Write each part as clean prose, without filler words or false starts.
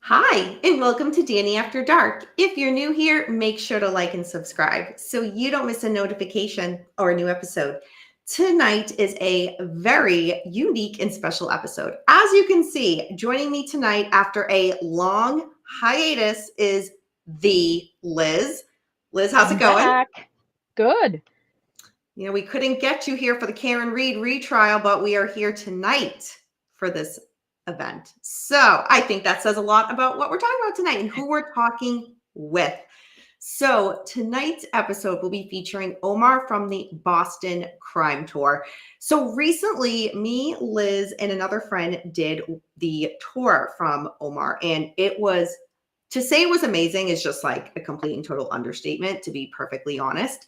Hi, and welcome to Danny After Dark. If you're new here, make sure to like and subscribe so you don't miss a notification or a new episode. Tonight is a very unique and special episode. As you can see, joining me tonight after a long hiatus is the Liz. Liz, how's it going? Back. Good. You know, we couldn't get you here for the Karen Reed retrial, but we are here tonight for this event. So I think that says a lot about what we're talking about tonight and who we're talking with. So tonight's episode will be featuring Omar from the Boston Crime Tour. So recently, me, Liz, and another friend did the tour from Omar, and it was, to say it was amazing is just like a complete and total understatement, to be perfectly honest.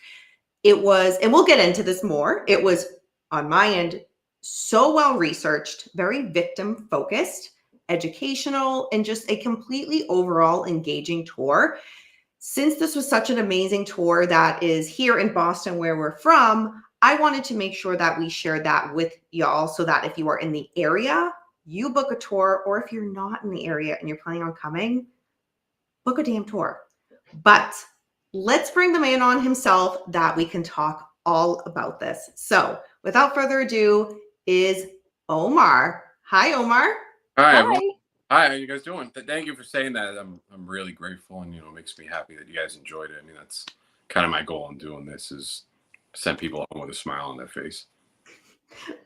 It was, and we'll get into this more, it was on my end so well researched, very victim focused, educational, and just a completely overall engaging tour. Since this was such an amazing tour that is here in Boston where we're from, I wanted to make sure that we shared that with y'all so that if you are in the area, you book a tour, or if you're not in the area and you're planning on coming, book a damn tour. But let's bring the man on himself that we can talk all about this. So without further ado is Omar. Hi, Omar. Hi, Hi. everyone. Hi, how you guys doing? Thank you for saying that. I'm really grateful, and it makes me happy that you guys enjoyed it. I mean, that's kind of my goal in doing this, is send people home with a smile on their face.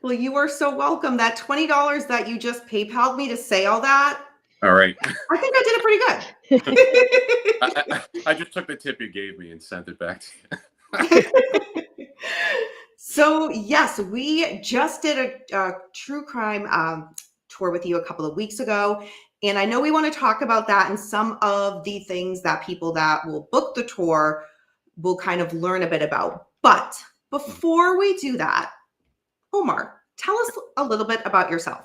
Well, you are so welcome. That $20 that you just PayPal'd me to say all that, All right. I think I did it pretty good. I just took the tip you gave me and sent it back to you. So yes, we just did a true crime tour with you a couple of weeks ago. And I know we want to talk about that and some of the things that people that will book the tour will kind of learn a bit about. But before we do that, Omar, tell us a little bit about yourself.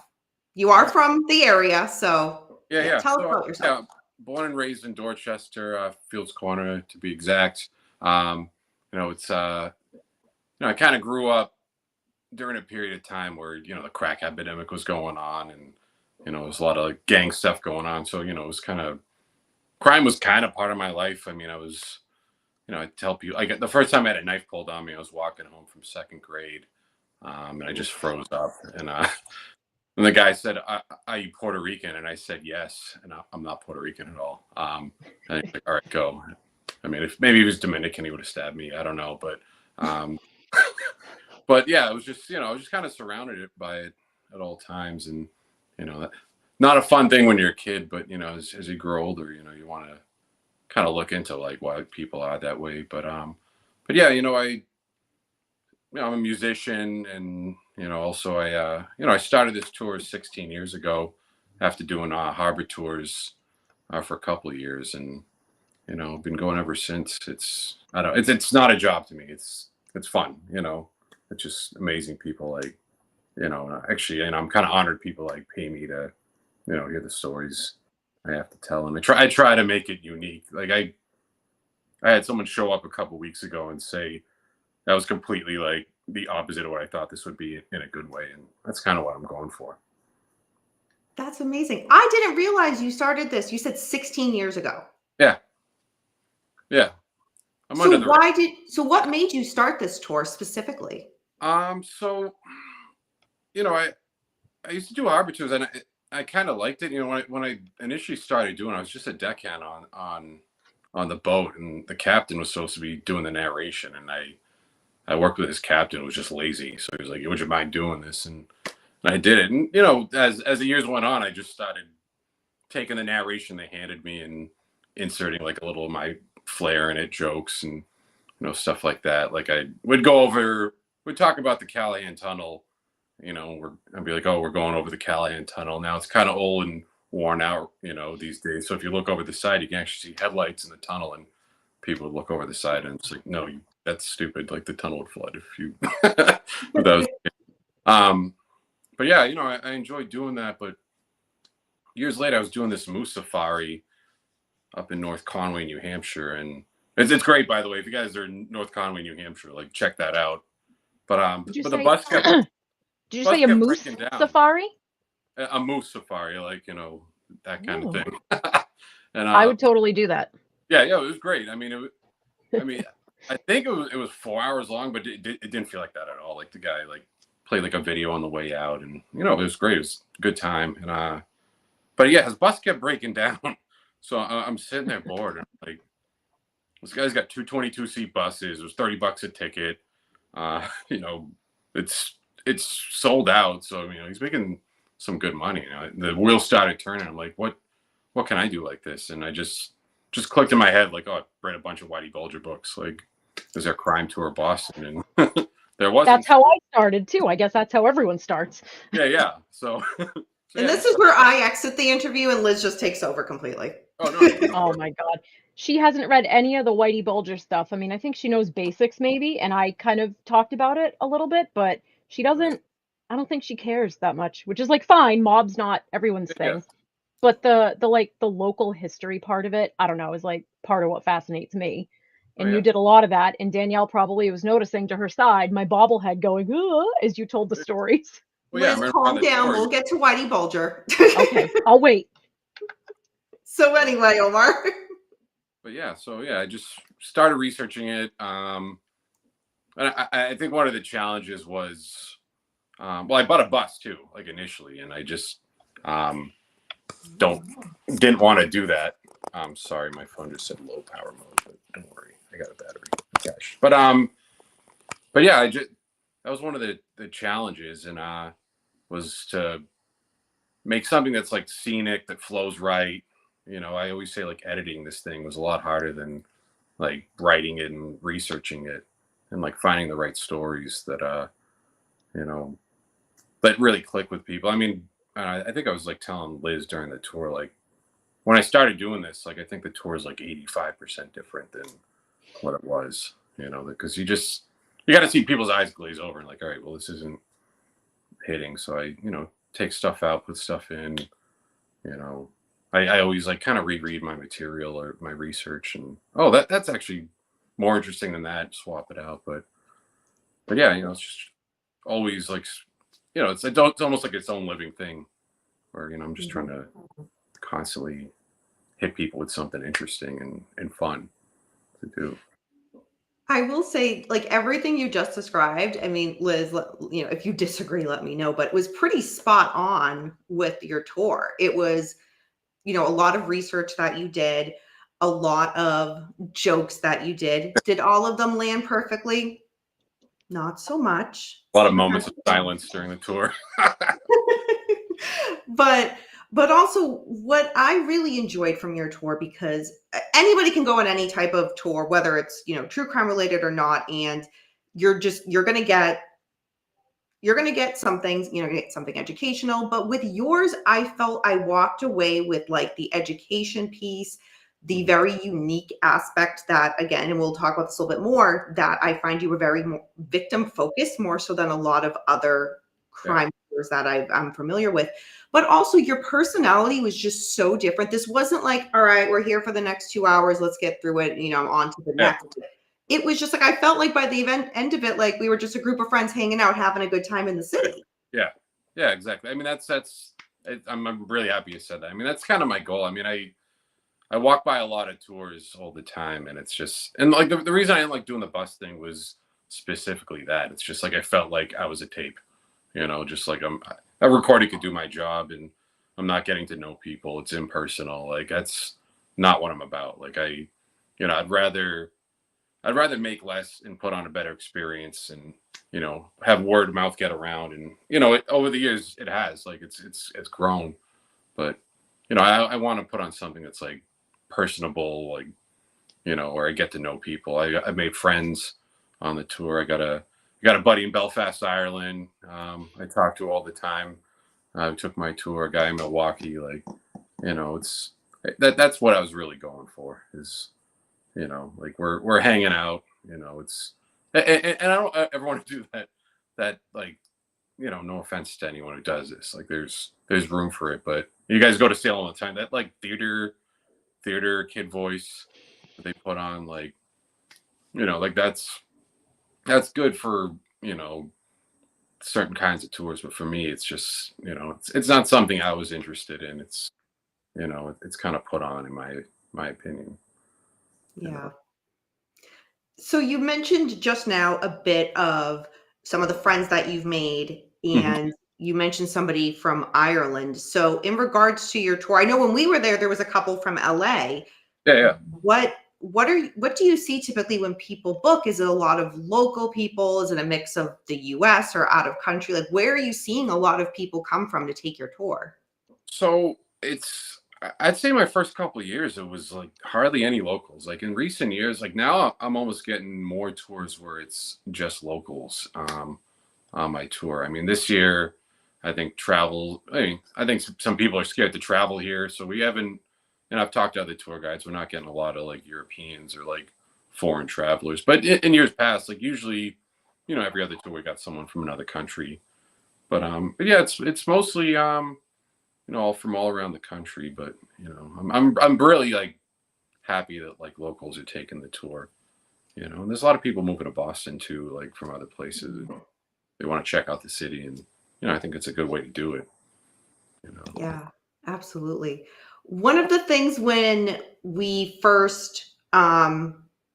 You are from the area, so Yeah. tell us about yourself. Yeah, born and raised in Dorchester, Fields Corner to be exact. It's I kind of grew up during a period of time where the crack epidemic was going on, and there was a lot of gang stuff going on. So it was kind of, crime was kind of part of my life. I mean, I was, I tell people, like, the first time I had a knife pulled on me, I was walking home from second grade, and I just froze up, and the guy said, "Are you Puerto Rican?" And I said, "Yes," and I'm not Puerto Rican at all. And he's like, "All right, go." I mean, if maybe he was Dominican, he would have stabbed me. I don't know, but but yeah, it was just, I was just kind of surrounded by it at all times. And, not a fun thing when you're a kid, but, as you grow older, you want to kind of look into like why people are that way. But yeah, I'm a musician, and, also I started this tour 16 years ago after doing harbor tours for a couple of years. And, I've been going ever since. It's not a job to me. It's fun, It's just amazing people, like, actually, I'm kind of honored people like pay me to, hear the stories I have to tell. And I try to make it unique. Like, I had someone show up a couple weeks ago and say that was completely like the opposite of what I thought this would be, in a good way. And that's kind of what I'm going for. That's amazing. I didn't realize you started this. You said 16 years ago. Yeah. So what made you start this tour specifically? So, I used to do harbor tours, and I kind of liked it. When I initially started doing it, I was just a deckhand on the boat, and the captain was supposed to be doing the narration, and I worked with his captain, who was just lazy. So he was like, "Would you mind doing this?" And I did it. And as the years went on, I just started taking the narration they handed me and inserting like a little of my flair in it, jokes and stuff like that. Like, we'd talk about the Callahan Tunnel. I'd be like, "Oh, we're going over the Callahan Tunnel now. It's kind of old and worn out, these days. So if you look over the side, you can actually see headlights in the tunnel." And people would look over the side, and it's like, "No, that's stupid. Like, the tunnel would flood if you." But that was, but yeah, I enjoyed doing that. But years later, I was doing this moose safari up in North Conway, New Hampshire, and it's great, by the way. If you guys are in North Conway, New Hampshire, like, check that out. But the bus kept. Did you say a moose safari? A moose safari, like, that kind of thing. And I would totally do that. yeah, it was great. I mean, I think it was 4 hours long, but it didn't feel like that at all. Like the guy like played like a video on the way out, and it was great. It was a good time. And but yeah, his bus kept breaking down, so I'm sitting there bored, and like this guy's got two 22-seat buses. It was $30 a ticket. Uh, you know, it's sold out, so he's making some good money. The wheels started turning. I'm like, what can I do like this? And I just clicked in my head like, oh, I read a bunch of Whitey Bulger books. Like, is there crime tour Boston? And there wasn't. That's how I started too. I guess that's how everyone starts. Yeah. So. And this is where I exit the interview and Liz just takes over completely. Oh no. Oh my God. She hasn't read any of the Whitey Bulger stuff. I mean, I think she knows basics maybe, and I kind of talked about it a little bit, but she doesn't, I don't think she cares that much, which is like fine. Mob's not everyone's thing. But the local history part of it, I don't know, is like part of what fascinates me. And you did a lot of that, and Danielle probably was noticing to her side my bobblehead going, as you told the stories. Well, Liz, calm down. We'll get to Whitey Bulger. Okay, I'll wait. So anyway, Omar. But yeah, I just started researching it. And I think one of the challenges was, well, I bought a bus too, like initially, and I just didn't want to do that. Sorry, my phone just said low power mode, but don't worry, I got a battery attached. But yeah, that was one of the challenges, and was to make something that's like scenic, that flows right. I always say like editing this thing was a lot harder than like writing it and researching it, and like finding the right stories that that really click with people. I mean, I think I was like telling Liz during the tour, like when I started doing this, like I think the tour is like 85% different than what it was, because you got to see people's eyes glaze over and like, all right, well, this isn't hitting. So I, take stuff out, put stuff in, I always like kind of reread my material or my research, and that's actually more interesting than that. Swap it out, but yeah, it's just always like, it's almost like its own living thing, where I'm just trying to constantly hit people with something interesting and fun to do. I will say, like everything you just described, I mean, Liz, if you disagree, let me know, but it was pretty spot on with your tour. It was, a lot of research that you did, a lot of jokes that you did. Did all of them land perfectly? Not so much. A lot of moments of silence during the tour. But also what I really enjoyed from your tour, because anybody can go on any type of tour, whether it's, true crime related or not. And you're going to get something, get something educational. But with yours, I felt I walked away with like the education piece, the very unique aspect that, again, and we'll talk about this a little bit more, that I find you were very victim focused, more so than a lot of other crime tours that I'm familiar with. But also your personality was just so different. This wasn't like, all right, we're here for the next 2 hours, let's get through it, on to the next. It was just like, I felt like by the end of it, like we were just a group of friends hanging out, having a good time in the city. Yeah, exactly. I mean, I'm really happy you said that. I mean, that's kind of my goal. I mean, I walk by a lot of tours all the time, and it's just, and like the reason I didn't like doing the bus thing was specifically that. It's just like I felt like I was a tape, just like a recording could do my job, and I'm not getting to know people. It's impersonal. Like that's not what I'm about. Like I'd rather make less and put on a better experience, and have word of mouth get around, and over the years it has, like it's grown, but I want to put on something that's like personable, like where I get to know people. I made friends on the tour. I got a buddy in Belfast, Ireland. I talk to all the time. I took my tour, a guy in Milwaukee. Like it's that's what I was really going for, is like we're hanging out, it's, and I don't ever want to do that like, no offense to anyone who does this, like there's room for it, but you guys go to Salem all the time, that like theater kid voice that they put on, like, like that's good for, certain kinds of tours, but for me, it's just, it's not something I was interested in. It's, it's kind of put on in my opinion. You Yeah. know? So you mentioned just now a bit of some of the friends that you've made, Mhm. and you mentioned somebody from Ireland. So in regards to your tour, I know when we were there was a couple from LA. Yeah. What do you see typically when people book? Is it a lot of local people? Is it a mix of the US or out of country? Like, where are you seeing a lot of people come from to take your tour? So I'd say my first couple of years it was like hardly any locals. Like in recent years, like now I'm almost getting more tours where it's just locals on my tour. I mean, this year I think I think some people are scared to travel here, so we haven't. And I've talked to other tour guides. We're not getting a lot of like Europeans or like foreign travelers. But in years past, like usually, every other tour we got someone from another country. But yeah, it's mostly all from all around the country. But I'm really like happy that like locals are taking the tour. And there's a lot of people moving to Boston too, like from other places. They want to check out the city, and I think it's a good way to do it. Yeah, absolutely. One of the things when we first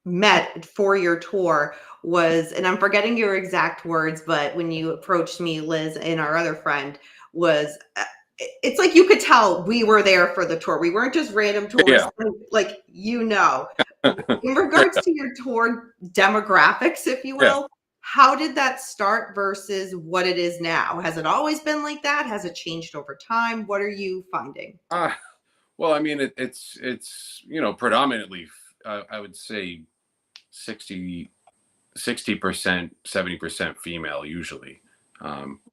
met for your tour was, and I'm forgetting your exact words, but when you approached me, Liz, and our other friend, was it's like you could tell we were there for the tour. We weren't just random tourists, Yeah. like in regards to your tour demographics, if you Yeah. will. How did that start versus what it is now? Has it always been like that? Has it changed over time? What are you finding? Well, I mean, it's predominantly I would say 60% 70% female usually.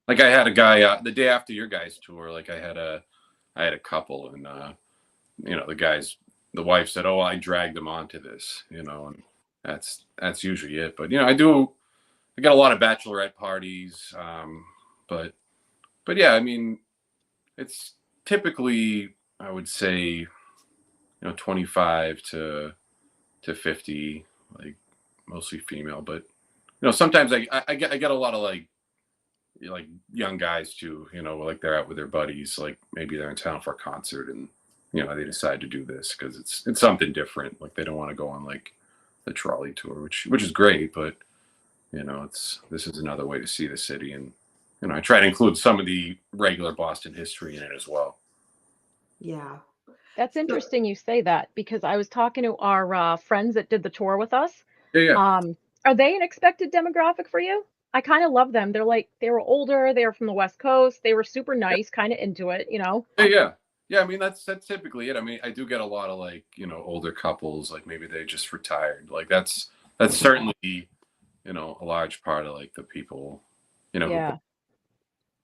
Like I had a guy the day after your guys' tour. Like I had a couple, and the wife said, "Oh, I dragged them onto this," and that's usually it. But I got a lot of bachelorette parties, but yeah, I mean, it's typically I would say 25 to 50, like mostly female. But sometimes I get a lot of like young guys too. Like they're out with their buddies, like maybe they're in town for a concert, and they decide to do this because it's something different. Like they don't want to go on like the trolley tour, which is great, but this is another way to see the city. And I try to include some of the regular Boston history in it as well. Yeah. That's So, interesting you say that because I was talking to our friends that did the tour with us. Yeah. Are they an expected demographic for you? I kind of love them. They were older, they were from the West Coast, they were super Yeah. nice, kind of into it, you know? Yeah. I mean, that's typically it. I mean, I do get a lot of like older couples, like maybe they just retired. Like that's certainly a large part of like the people who Yeah,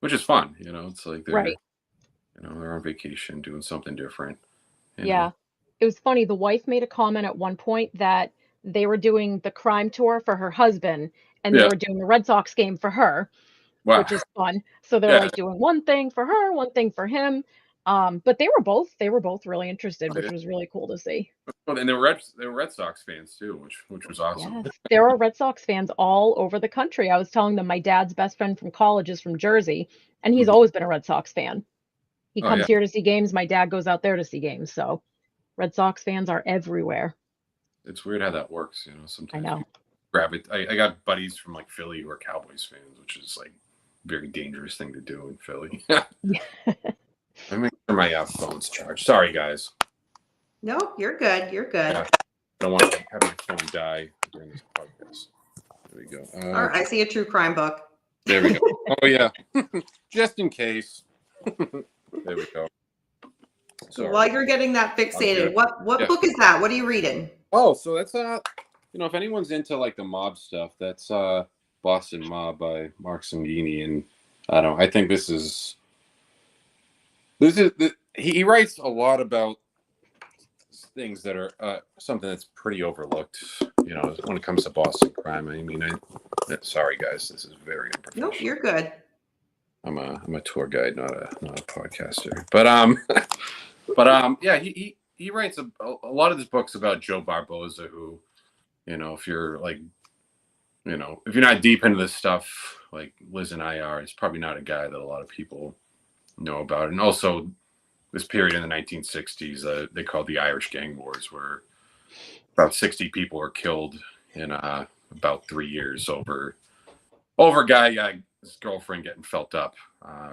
which is fun. It's like they're right. they're on vacation doing something different. You know. Yeah. It was funny. The wife made a comment at one point that they were doing the crime tour for her husband and they Yeah. were doing the Red Sox game for her, Wow. which is fun. So they're Yeah. like doing one thing for her, one thing for him. But they were both really interested, which was really cool to see. And they were Red Sox fans too, which was awesome. Yes, there are Red Sox fans all over the country. I was telling them my dad's best friend from college is from Jersey, and he's Mhm. always been a Red Sox fan. He Oh comes yeah, here to see games. My dad goes out there to see games. So Red Sox fans are everywhere. it's weird how that works. I Sometimes know. people grab it. I got buddies from like Philly who are Cowboys fans, which is like a very dangerous thing to do in Philly. I make sure my phone's charged. Sorry, guys. no, you're good. You're good. Yeah, I don't want to have my phone die during this podcast. There we go. All right, I see a true crime book. There we go. Oh yeah, just in case. There we go. Sorry. While you're getting that fixated, what book is that? What are you reading? Oh, so that's if anyone's into like the mob stuff, that's Boston Mob by Mark Sangini, and I think he writes a lot about things that are something that's pretty overlooked, when it comes to Boston crime. I mean, sorry guys, this is very unprofessional. Nope, you're good. I'm a tour guide, not a podcaster. But yeah, he writes a lot of his books about Joe Barboza, who, if you're like, if you're not deep into this stuff like Liz and I are, it's probably not a guy that a lot of people know about. And also, this period in the 1960s they called the Irish Gang Wars, where about 60 people were killed in about 3 years over a guy, his girlfriend getting felt up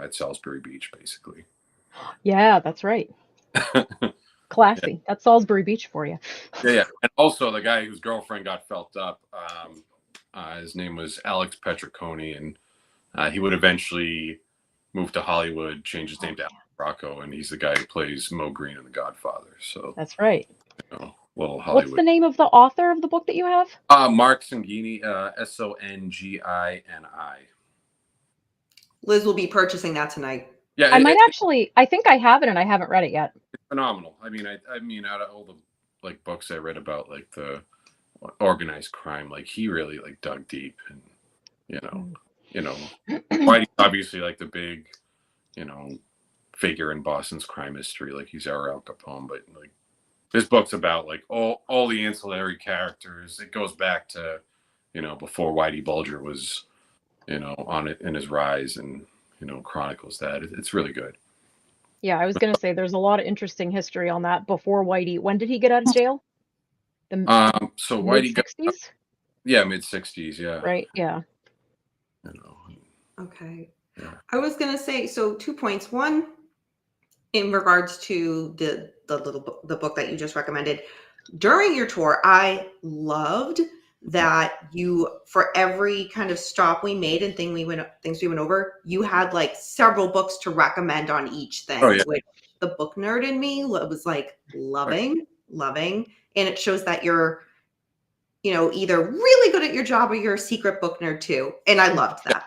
at Salisbury Beach, basically. Yeah, that's right. Yeah. Classy. That's Salisbury Beach for you. Yeah. And also the guy whose girlfriend got felt up, his name was Alex Petricone, and he would eventually move to Hollywood, change his name to Alex Rocco, and he's the guy who plays Mo Green in The Godfather. So, That's right. little What's Hollywood. the name of the author of the book that you have? Mark Songini, Songini. Liz will be purchasing that tonight. Yeah, I might actually. I think I have it, and I haven't read it yet. It's phenomenal. I mean, out of all the like books I read about like the organized crime, like he really like dug deep, and Whitey's obviously like the big, figure in Boston's crime history. Like he's our Al Capone, but like this book's about like all the ancillary characters. It goes back to, before Whitey Bulger was, on it in his rise, and chronicles that. It's really good. Yeah, I was gonna say there's a lot of interesting history on that before Whitey. When did he get out of jail? So Mid Whitey got, 60s? yeah, mid 60s, yeah. Right, yeah. Okay. Yeah. I was going to say, so 2 points. One, in regards to the book that you just recommended, during your tour, I loved that you, for every kind of stop we made and things we went over, you had like several books to recommend on each thing. Oh, yeah. Which the book nerd in me was like loving, and it shows that you're, either really good at your job or you're a secret book nerd too, and I loved that.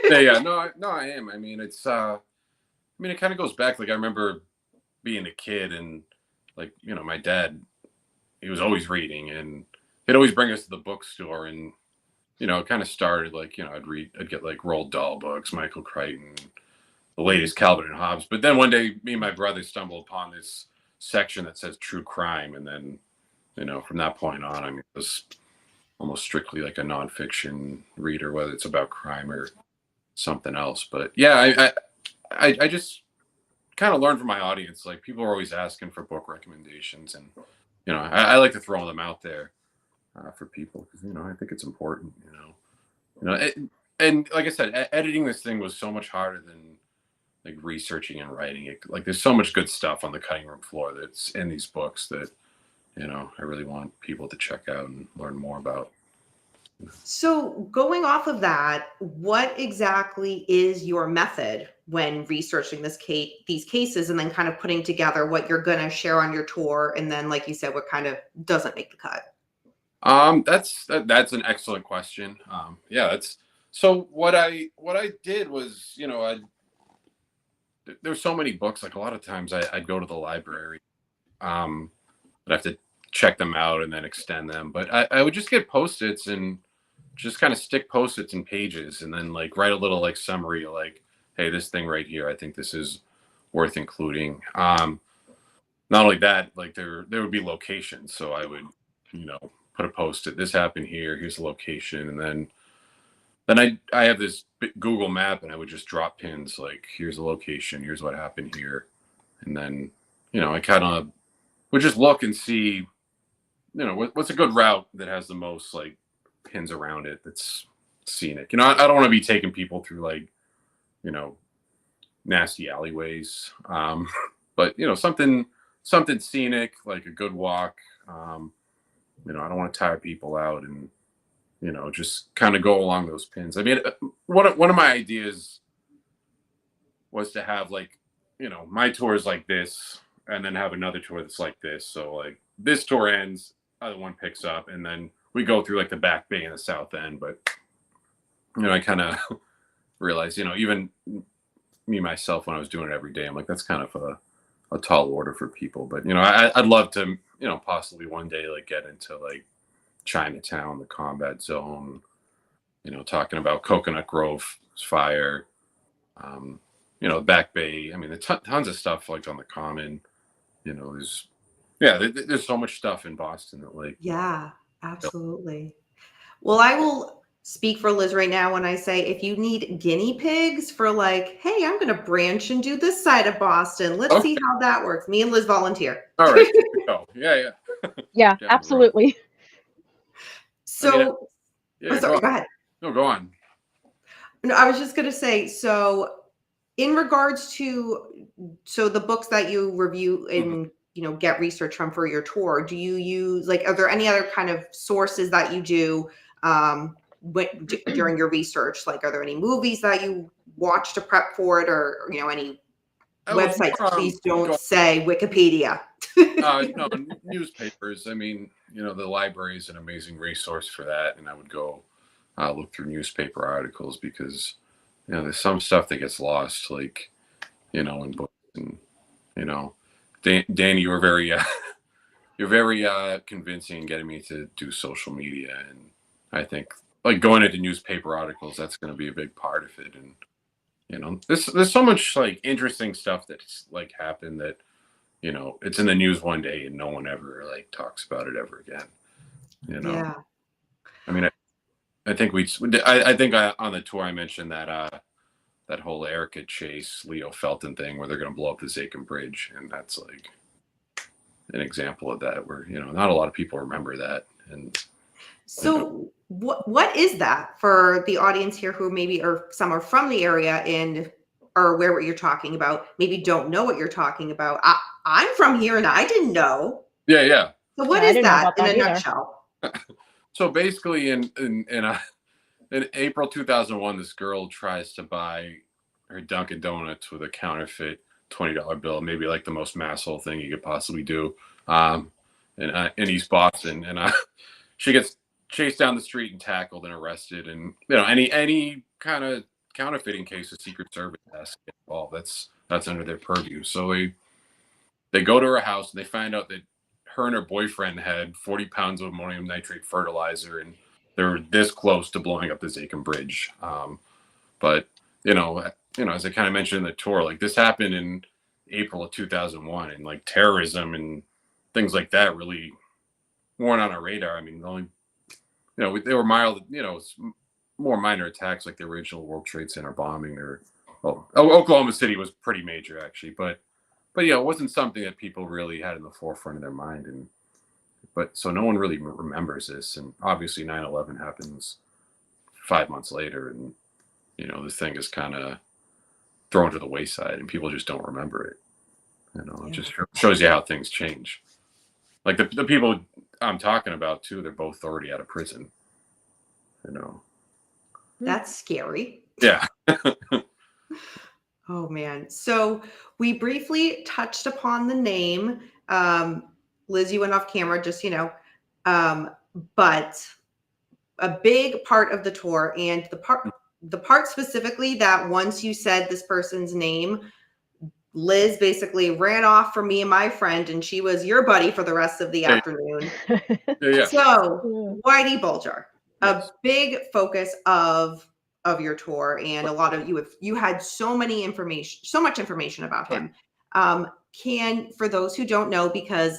Yeah. No, I am. I mean, it's it kind of goes back. Like I remember being a kid, and like my dad, he was always reading, and he'd always bring us to the bookstore, and it kind of started like I'd get like Roald Dahl books, Michael Crichton, the latest Calvin and Hobbes. But then one day, me and my brother stumbled upon this section that says true crime, and then from that point on, I mean, it was almost strictly like a nonfiction reader, whether it's about crime or something else. But yeah, I just kind of learned from my audience. Like people are always asking for book recommendations, and I like to throw them out there for people because I think it's important. And like I said, editing this thing was so much harder than like researching and writing it. Like there's so much good stuff on the cutting room floor that's in these books that I really want people to check out and learn more about. So going off of that, what exactly is your method when researching these cases, and then kind of putting together what you're going to share on your tour, and then like you said, what kind of doesn't make the cut? That's an excellent question. That's so what I did was there's so many books. Like a lot of times I'd go to the library, I'd have to check them out and then extend them, but I would just get Post-its and just kind of stick Post-its in pages, and then like write a little like summary, like, hey, this thing right here, I think this is worth including. Not only that, like there would be locations, so I would put a Post-it, this happened here, here's the location, and then I have this Google map, and I would just drop pins like, here's the location, here's what happened here, and then I kind of would just look and see what's a good route that has the most like pins around it that's scenic. I don't want to be taking people through like nasty alleyways, but something scenic, like a good walk. I don't want to tire people out, and just kind of go along those pins. I mean, one of my ideas was to have like my tour is like this, and then have another tour that's like this. So like this tour ends, other one picks up, and then we go through like the Back Bay and the South End. But I kind of realized even me myself, when I was doing it every day, I'm like, that's kind of a tall order for people. But I'd love to possibly one day like get into like Chinatown, the Combat Zone, talking about Coconut Grove fire, Back Bay. I mean, there's tons of stuff like on the Common. There's so much stuff in Boston that like. Yeah, absolutely. Well, I will speak for Liz right now when I say if you need guinea pigs for like, hey, I'm going to branch and do this side of Boston. Let's see how that works. Me and Liz volunteer. All right. There we go. Yeah. Yeah, Down the road. absolutely. So, Yeah, sorry, go ahead. No, go on. No, I was just going to say, so in regards to, so the books that you review and, get research from for your tour, do you use, like, are there any other kind of sources that you do during your research? Like, are there any movies that you watch to prep for it, or, any websites? Please don't say Wikipedia. No, newspapers. I mean, the library is an amazing resource for that, and I would go look through newspaper articles because there's some stuff that gets lost, like in books, and Danny, you were very you're very convincing in getting me to do social media, and I think like going into newspaper articles, that's going to be a big part of it, and there's so much like interesting stuff that's like happened that it's in the news one day and no one ever like talks about it ever again. Yeah. I mean, I think I think on the tour I mentioned that that whole Erica Chase Leo Felton thing where they're going to blow up the Zakin Bridge, and that's like an example of that where not a lot of people remember that. And so what is that for the audience here who maybe or some are from the area and or aware what you're talking about, maybe don't know what you're talking about? I'm from here and I didn't know. Yeah. So what is that in a either. nutshell? So basically in April 2001, this girl tries to buy her Dunkin' Donuts with a counterfeit $20 bill, maybe like the most masshole thing you could possibly do in East Boston. And she gets chased down the street and tackled and arrested. And, any kind of counterfeiting case, the Secret Service has to get involved. That's under their purview. So they go to her house and they find out that her and her boyfriend had 40 pounds of ammonium nitrate fertilizer, and they were this close to blowing up the Zakin Bridge. But as I kind of mentioned in the tour, like this happened in April of 2001, and like terrorism and things like that really weren't on our radar. I mean, only they were mild, more minor attacks like the original World Trade Center bombing, or Oklahoma City was pretty major actually, but it wasn't something that people really had in the forefront of their mind. But so no one really remembers this. And obviously 9/11 happens 5 months later, and this thing is kind of thrown to the wayside and people just don't remember it. It just shows you how things change. Like the people I'm talking about too, they're both already out of prison. That's scary. Yeah. Oh man. So we briefly touched upon the name. Liz, you went off camera, just but a big part of the tour and the part specifically that once you said this person's name, Liz basically ran off from me and my friend, and she was your buddy for the rest of the afternoon. Yeah. So Whitey Bulger, Yes. a big focus of your tour, and a lot of you had so much information about him. For those who don't know, because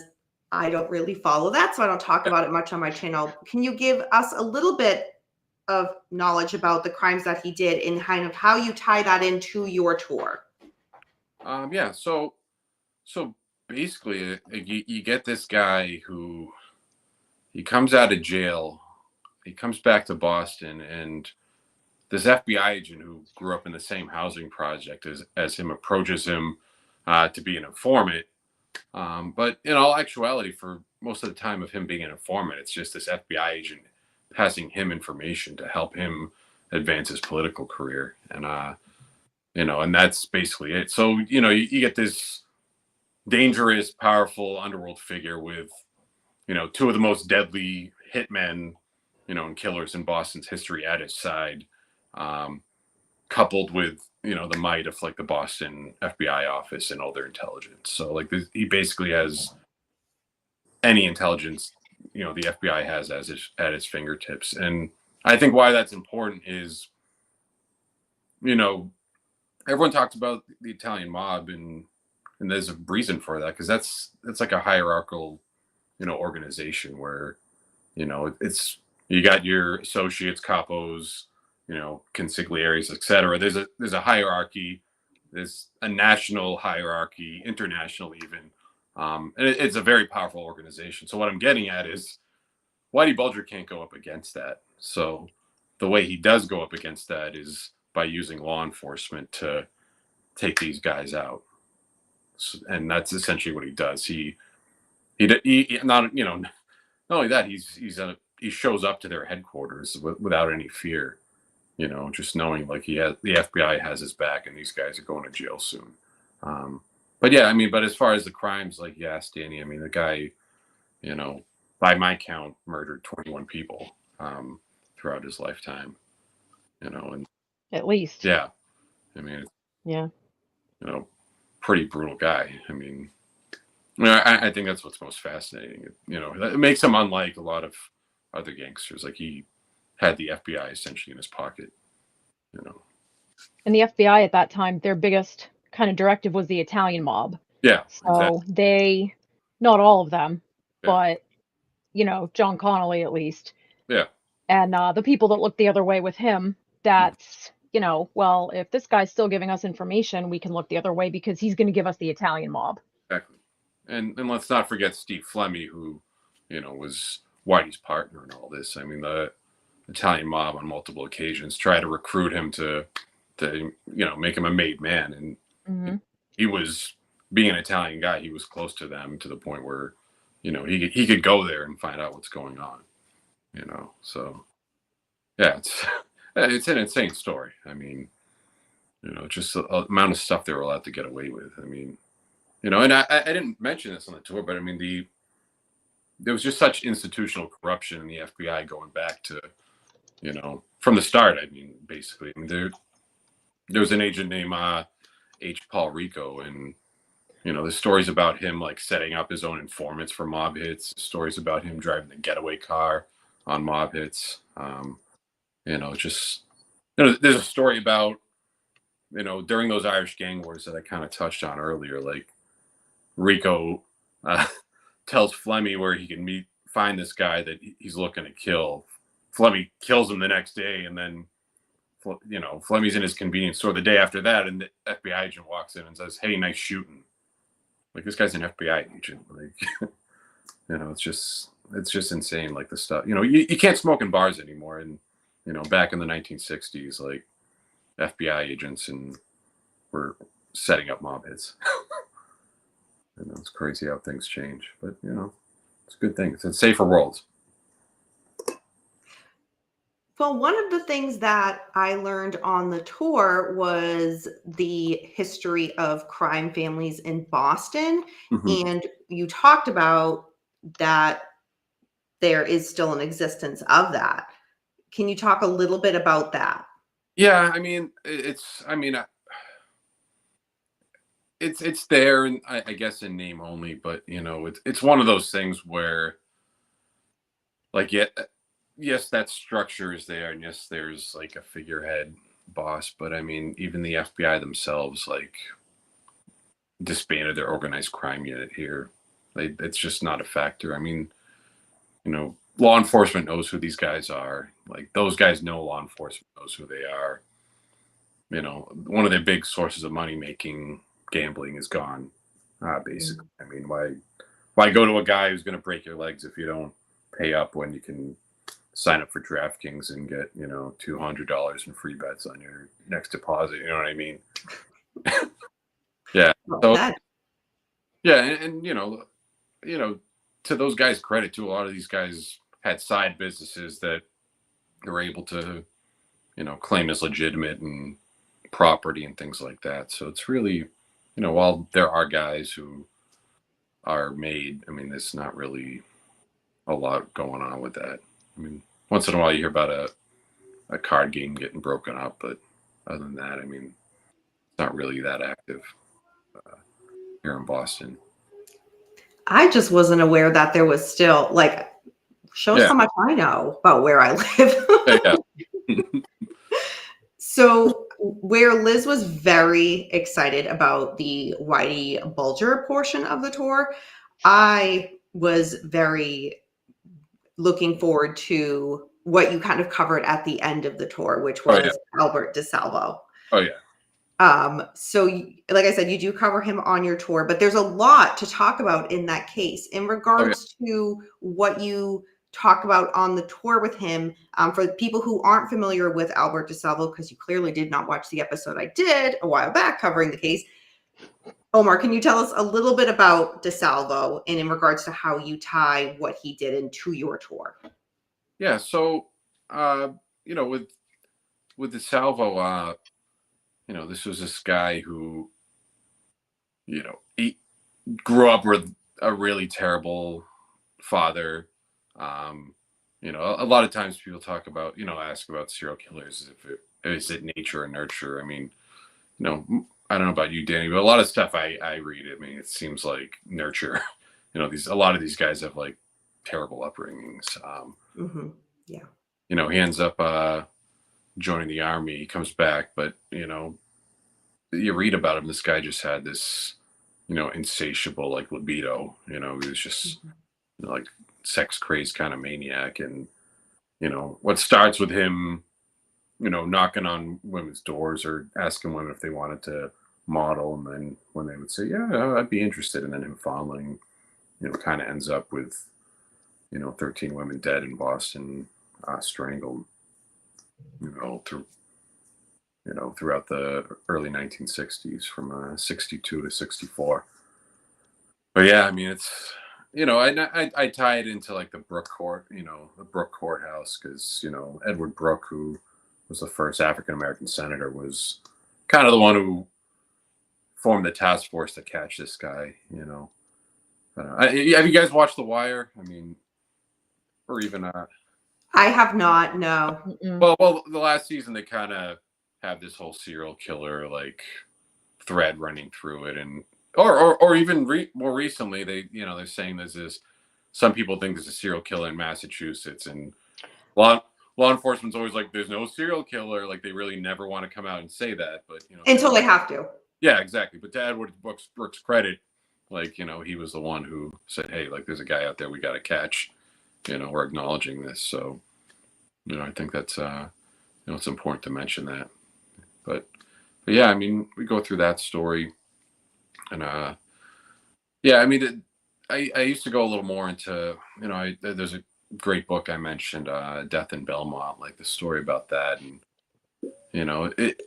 I don't really follow that, so I don't talk about it much on my channel, can you give us a little bit of knowledge about the crimes that he did and kind of how you tie that into your tour? Yeah. So basically, you get this guy who he comes out of jail, he comes back to Boston, and this FBI agent who grew up in the same housing project as him approaches him to be an informant. But in all actuality, for most of the time of him being an informant, it's just this FBI agent passing him information to help him advance his political career. And, and that's basically it. So, you get this dangerous, powerful underworld figure with, two of the most deadly hitmen, and killers in Boston's history at his side, coupled with, the might of like the Boston FBI office and all their intelligence. So like he basically has any intelligence, the FBI has at its fingertips. And I think why that's important is, everyone talks about the Italian mob, and there's a reason for that, because that's like a hierarchical, organization where, it's You got your associates, capos, consigliaries, etc. There's a hierarchy. There's a national hierarchy, international even, and it's a very powerful organization. So what I'm getting at is Whitey Bulger can't go up against that. So the way he does go up against that is by using law enforcement to take these guys out, and that's essentially what he does. He not not only that, he shows up to their headquarters without any fear. Just knowing like the FBI has his back, and these guys are going to jail soon. But yeah, I mean, but as far as the crimes, like you asked Danny, I mean, the guy, by my count, murdered 21 people throughout his lifetime. And At least. yeah, I mean, Yeah. Pretty brutal guy. I mean, I think that's what's most fascinating. It makes him unlike a lot of other gangsters. Like he had the FBI essentially in his pocket. And the FBI at that time, their biggest kind of directive was the Italian mob. Yeah. So exactly. they, not all of them, Yeah. but John Connolly at least. Yeah. And the people that look the other way with him, that's, well, if this guy's still giving us information, we can look the other way because he's going to give us the Italian mob. Exactly. And let's not forget Steve Flemmi, who, was Whitey's partner in all this. I mean, the Italian mob on multiple occasions tried to recruit him to make him a made man. And Mm-hmm. he was, being an Italian guy, he was close to them to the point where, he could go there and find out what's going on. So yeah, it's an insane story. I mean, just the amount of stuff they were allowed to get away with. I mean, and I didn't mention this on the tour, but I mean, there was just such institutional corruption in the FBI going back to, from the start. I mean, basically, I mean, there was an agent named H. Paul Rico, and there's stories about him like setting up his own informants for mob hits. Stories about him driving the getaway car on mob hits. Just there's a story about during those Irish gang wars that I kind of touched on earlier. Like Rico tells Flemmi where he can find this guy that he's looking to kill. Flemmi kills him the next day, and then Flemmi's in his convenience store the day after that, and the FBI agent walks in and says, "Hey, nice shooting." Like, this guy's an FBI agent. Like, it's just insane. Like the stuff, you can't smoke in bars anymore. And back in the 1960s, like FBI agents were setting up mob hits. It's crazy how things change, but it's a good thing. It's a safer world. Well, one of the things that I learned on the tour was the history of crime families in Boston. Mm-hmm. And you talked about that there is still an existence of that. Can you talk a little bit about that? Yeah, I mean, it's there, and I guess in name only, but it's one of those things where, like, yes, that structure is there, and yes, there's like a figurehead boss, but I mean, even the FBI themselves like disbanded their organized crime unit here. It's just not a factor. I mean, law enforcement knows who these guys are. Like, those guys know law enforcement knows who they are. One of their big sources of money making, gambling, is gone. Basically, I mean, why go to a guy who's going to break your legs if you don't pay up when you can sign up for DraftKings and get $200 in free bets on your next deposit? You know what I mean? Yeah. So, yeah, and to those guys' credit too, a lot of these guys had side businesses that they were able to claim as legitimate and property and things like that. So it's really, while there are guys who are made, I mean, there's not really a lot going on with that. I mean, once in a while you hear about a card game getting broken up, but other than that, I mean, it's not really that active here in Boston. I just wasn't aware that there was still, like, shows how much I know about where I live. Yeah. So where Liz was very excited about the Whitey Bulger portion of the tour, I was very looking forward to what you kind of covered at the end of the tour, which Oh, was yeah. Albert DeSalvo. Oh, yeah. So like I said, you do cover him on your tour, but there's a lot to talk about in that case in regards to what you talk about on the tour with him. For the people who aren't familiar with Albert DeSalvo, because you clearly did not watch the episode I did a while back covering the case. Omar, can you tell us a little bit about DeSalvo and in regards to how you tie what he did into your tour? Yeah. So, you know, with DeSalvo, you know, this was this guy who, you know, he grew up with a really terrible father. You know, a lot of times people talk about, you know, ask about serial killers if it is it nature or nurture. I mean, you know, I don't know about you, Danny, but a lot of stuff I read, I mean, it seems like nurture. You know, a lot of these guys have like terrible upbringings. Yeah. You know, he ends up joining the army. He comes back, but you know, you read about him. This guy just had this, you know, insatiable like libido. You know, he was just you know, like sex crazed kind of maniac, and you know, what starts with him, you know, knocking on women's doors or asking women if they wanted to model, and then when they would say, "Yeah, I'd be interested," and then him following, you know, kind of ends up with, you know, 13 women dead in Boston, strangled, you know, throughout the early 1960s from 62 to 64. But yeah, I mean, it's, you know, I tie it into like the Brook Court, you know, the Brook Courthouse, because, you know, Edward Brooke, who was the first African American senator, was kind of the one who formed the task force to catch this guy, you know. Have you guys watched The Wire? I mean, or even I have not, no. well, the last season they kind of have this whole serial killer like thread running through it, and or even more recently, they, you know, they're saying there's this. Some people think there's a serial killer in Massachusetts, and law enforcement's always like, "There's no serial killer." Like they really never want to come out and say that, but you know, Until they have to. yeah, exactly. But to Edward Brooks' credit, like, you know, he was the one who said, "Hey, like there's a guy out there we got to catch." You know, we're acknowledging this, so you know, I think that's you know, it's important to mention that. But yeah, I mean, we go through that story, and yeah, I mean, I used to go a little more into, you know, there's a great book I mentioned, Death in Belmont, like the story about that, and you know, it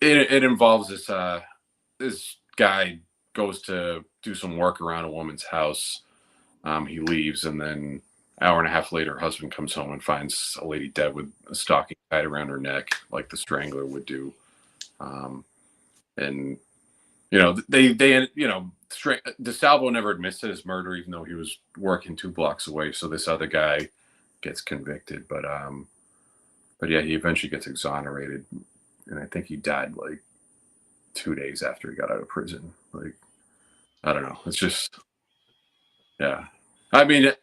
involves this guy goes to do some work around a woman's house. He leaves, and then hour and a half later, her husband comes home and finds a lady dead with a stocking tied around her neck, like the strangler would do. And you know, they you know, DeSalvo never admits to his murder, even though he was working 2 blocks away. So this other guy gets convicted, but yeah, he eventually gets exonerated, and I think he died like 2 days after he got out of prison. Like, I don't know, it's just, yeah. I mean,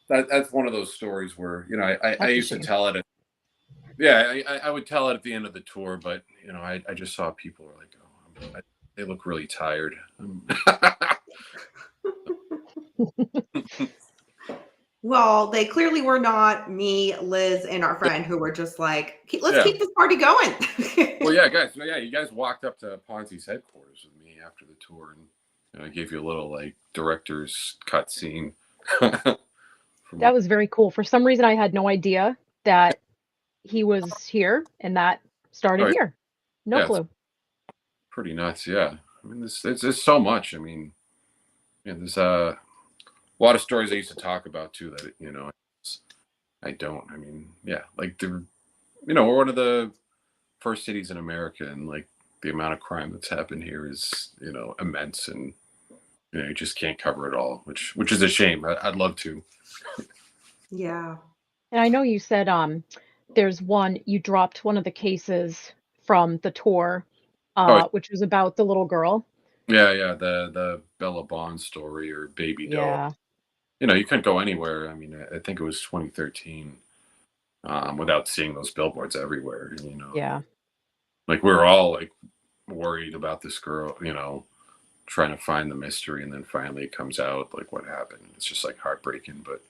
that's one of those stories where, you know, I used to tell it. Yeah, I would tell it at the end of the tour, but you know, I just saw people were like, "Oh, they look really tired." Well, they clearly were not me, Liz, and our friend who were just like, let's Yeah. keep this party going. Well, yeah, guys. Yeah, you guys walked up to Ponzi's headquarters with me after the tour, and you know, I gave you a little like director's cut scene. That was very cool. For some reason, I had no idea that he was here and that started Oh, here. No yeah, clue. pretty nuts. Yeah, I mean, there's so much. I mean, yeah, there's a lot of stories I used to talk about too that, you know, I don't. I mean, yeah, like you know, we're one of the first cities in America, and like the amount of crime that's happened here is, you know, immense, and you know, you just can't cover it all, which is a shame. I'd love to. Yeah. And I know you said there's one you dropped one of the cases from the tour, Oh, which was about the little girl. yeah, the Bella Bond story, or Baby Doe. Yeah. You know, you couldn't go anywhere. I mean, I think it was 2013, without seeing those billboards everywhere. You know, Yeah. like we were all like worried about this girl. You know, trying to find the mystery, and then finally it comes out like what happened. It's just like heartbreaking, but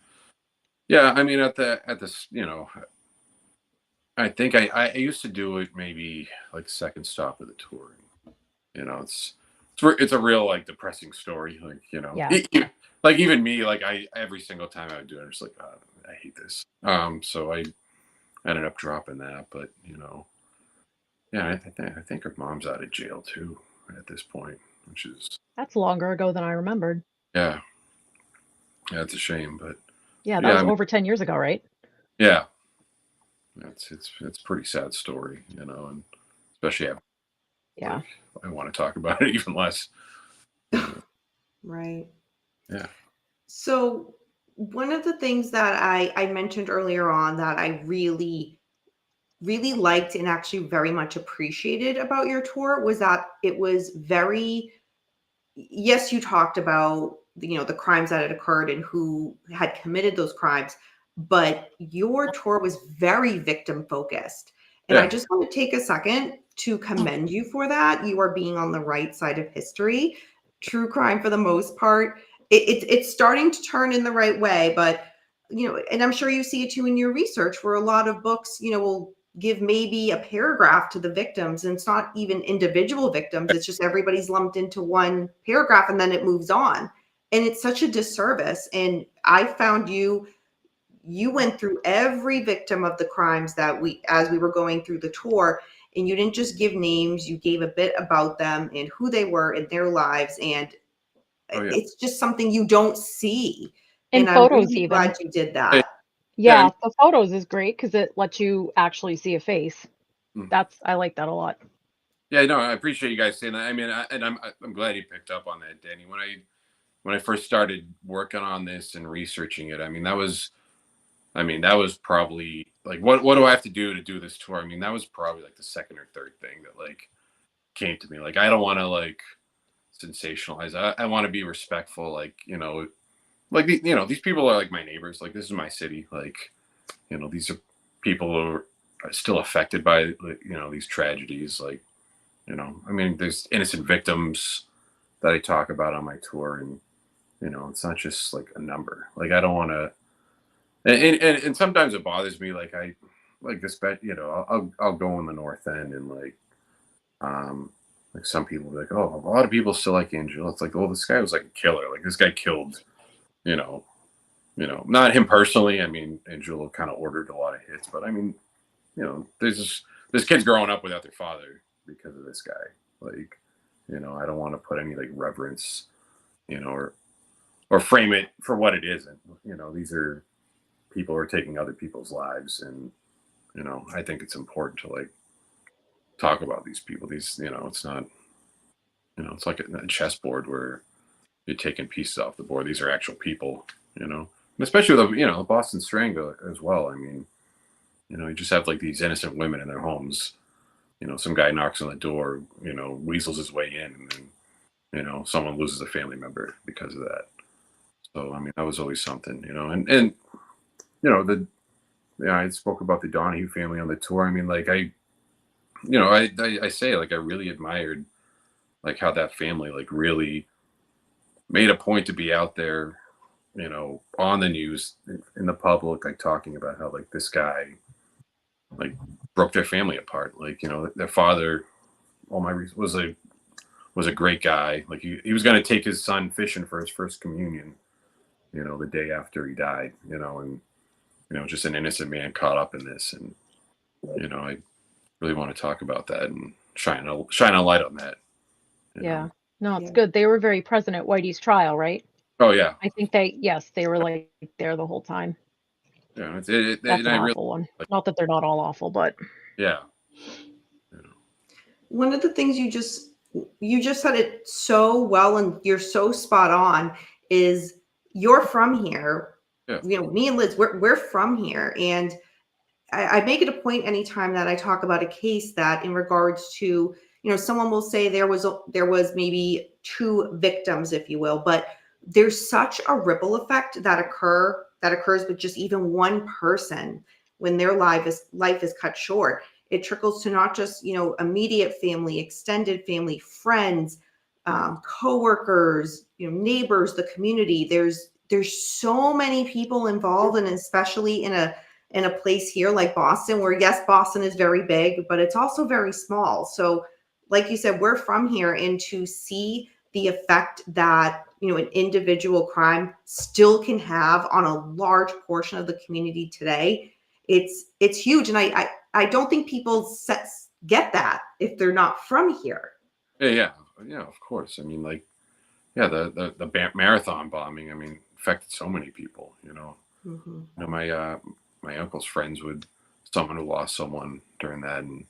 Yeah, I mean, at this, I think I used to do it maybe like second stop of the tour. It's a real like depressing story. Like Yeah. like even me, like I every single time I would do it, I'm just like, oh, I hate this. So I ended up dropping that, but yeah, I think her mom's out of jail too at this point, which is That's longer ago than I remembered. yeah, yeah, it's a shame, but Yeah, that yeah, was I mean, over 10 years ago, right? yeah, it's a pretty sad story, and especially after, Yeah. like I want to talk about it even less. Right. Yeah, So one of the things that I mentioned earlier on that I really liked and actually very much appreciated about your tour was that it was very, yes, you talked about the crimes that had occurred and who had committed those crimes, but your tour was very victim focused. And I yeah, just want to take a second to commend you for that. You are being on the right side of history. True crime, for the most part, it's starting to turn in the right way, but and I'm sure you see it too in your research, where a lot of books will give maybe a paragraph to the victims, and it's not even individual victims, it's just everybody's lumped into one paragraph and then it moves on, and it's such a disservice. And I found you went through every victim of the crimes that as we were going through the tour, and you didn't just give names, you gave a bit about them and who they were in their lives, and oh yeah, it's just something you don't see, In and I'm photos really even. glad you did yeah, that. yeah. Yeah, the photos is great because it lets you actually see a face. Mm. I like that a lot. Yeah, no, I appreciate you guys saying that. I mean, I'm glad you picked up on that, Danny. When I first started working on this and researching it, that was probably like what do I have to do this tour? I mean, that was probably like the second or third thing that like came to me. Like I don't want to like sensationalize. I want to be respectful. Like like these people are like my neighbors. Like this is my city. Like these are people who are still affected by these tragedies. Like I mean, there's innocent victims that I talk about on my tour, and it's not just like a number. Like I don't want to, and sometimes it bothers me. Like I like this, I'll go in the North End and um, like some people be like, oh, a lot of people still like Angela. It's like, oh, this guy was like a killer. Like this guy killed, you know, not him personally. I mean, Angela kind of ordered a lot of hits, but I mean, there's kids growing up without their father because of this guy. Like, I don't want to put any like reverence, or frame it for what it isn't. These are people who are taking other people's lives, and I think it's important to like talk about these people. These, it's not, it's like a chessboard where you're taking pieces off the board. These are actual people, and especially with the Boston Strangle as well. I mean, you just have like these innocent women in their homes. Some guy knocks on the door, weasels his way in, and then someone loses a family member because of that. So I mean, that was always something, and the I spoke about the Donahue family on the tour. I mean, like I say like I really admired like how that family like really made a point to be out there, on the news in the public, like talking about how like this guy like broke their family apart. Like their father, Omar, was a great guy. Like he was going to take his son fishing for his first communion, the day after he died. And just an innocent man caught up in this, and I really want to talk about that and shine a light on that. You Yeah. know. No, it's Yeah. good. They were very present at Whitey's trial, right? Oh yeah, I think yes, they were like there the whole time. yeah. That's And an I really awful one. like Not that they're not all awful, but yeah. One of the things you just said it so well, and you're so spot on, is you're from here. Yeah. Me and Liz, we're from here, and I make it a point anytime that I talk about a case that in regards to, someone will say there was maybe two victims, if you will, but there's such a ripple effect that occurs with just even one person when their life is cut short. It trickles to not just, immediate family, extended family, friends, coworkers, neighbors, the community. there's so many people involved, and especially in a place here like Boston, where yes, Boston is very big, but it's also very small. So like you said, we're from here, and to see the effect that, you know, an individual crime still can have on a large portion of the community today, it's huge. And I don't think people get that if they're not from here. Yeah, of course. I mean, like, yeah, the marathon bombing, I mean, affected so many people, you know. Mm-hmm. You know, my uncle's friends with someone who lost someone during that, and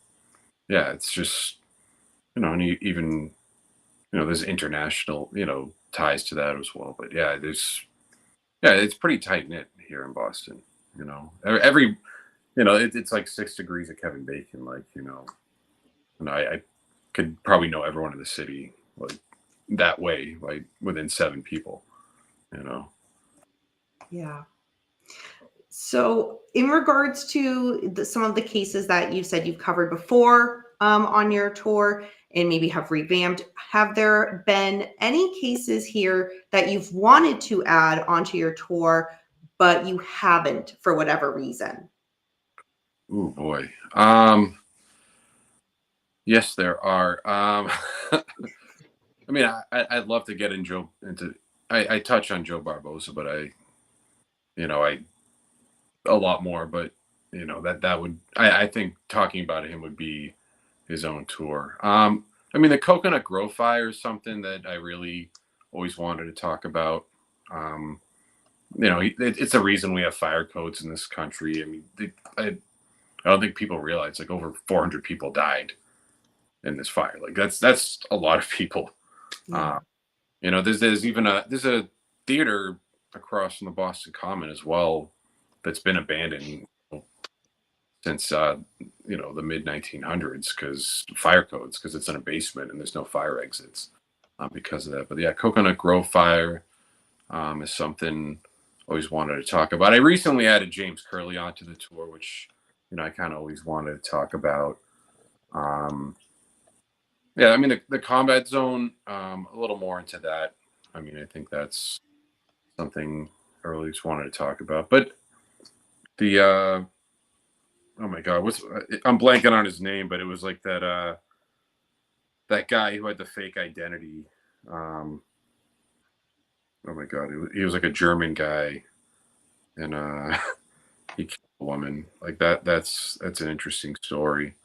yeah, it's just, you know, and even, you know, there's international, you know, ties to that as well. But yeah, it's pretty tight knit here in Boston. You know, every you know, it's like 6 degrees of Kevin Bacon. Like, you know, and I could probably know everyone in the city like that way, like within 7 people. You know. Yeah. So, in regards to some of the cases that you said you've covered before on your tour and maybe have revamped, have there been any cases here that you've wanted to add onto your tour, but you haven't for whatever reason? Ooh boy. Yes, there are. I mean, I'd love to get into. I touch on Joe Barbosa, but you know, I a lot more. But you know, that would I think talking about him would be his own tour. I mean, the Coconut Grove fire is something that I really always wanted to talk about. Um, you know, it's a reason we have fire codes in this country. I mean, I don't think people realize like over 400 people died in this fire. Like that's a lot of people. Yeah. You know, there's even there's a theater across from the Boston Common as well that's been abandoned since you know, the mid 1900s because fire codes, because it's in a basement and there's no fire exits because of that. But yeah, Coconut Grove fire is something I always wanted to talk about. I recently added James Curley onto the tour, which, you know, I kind of always wanted to talk about. Um, yeah, I mean the combat zone, a little more into that. I mean, I think that's something I really just wanted to talk about. But the oh my god, I'm blanking on his name, but it was like that guy who had the fake identity. Um, oh my god, he was like a German guy, and he killed a woman. Like that's an interesting story.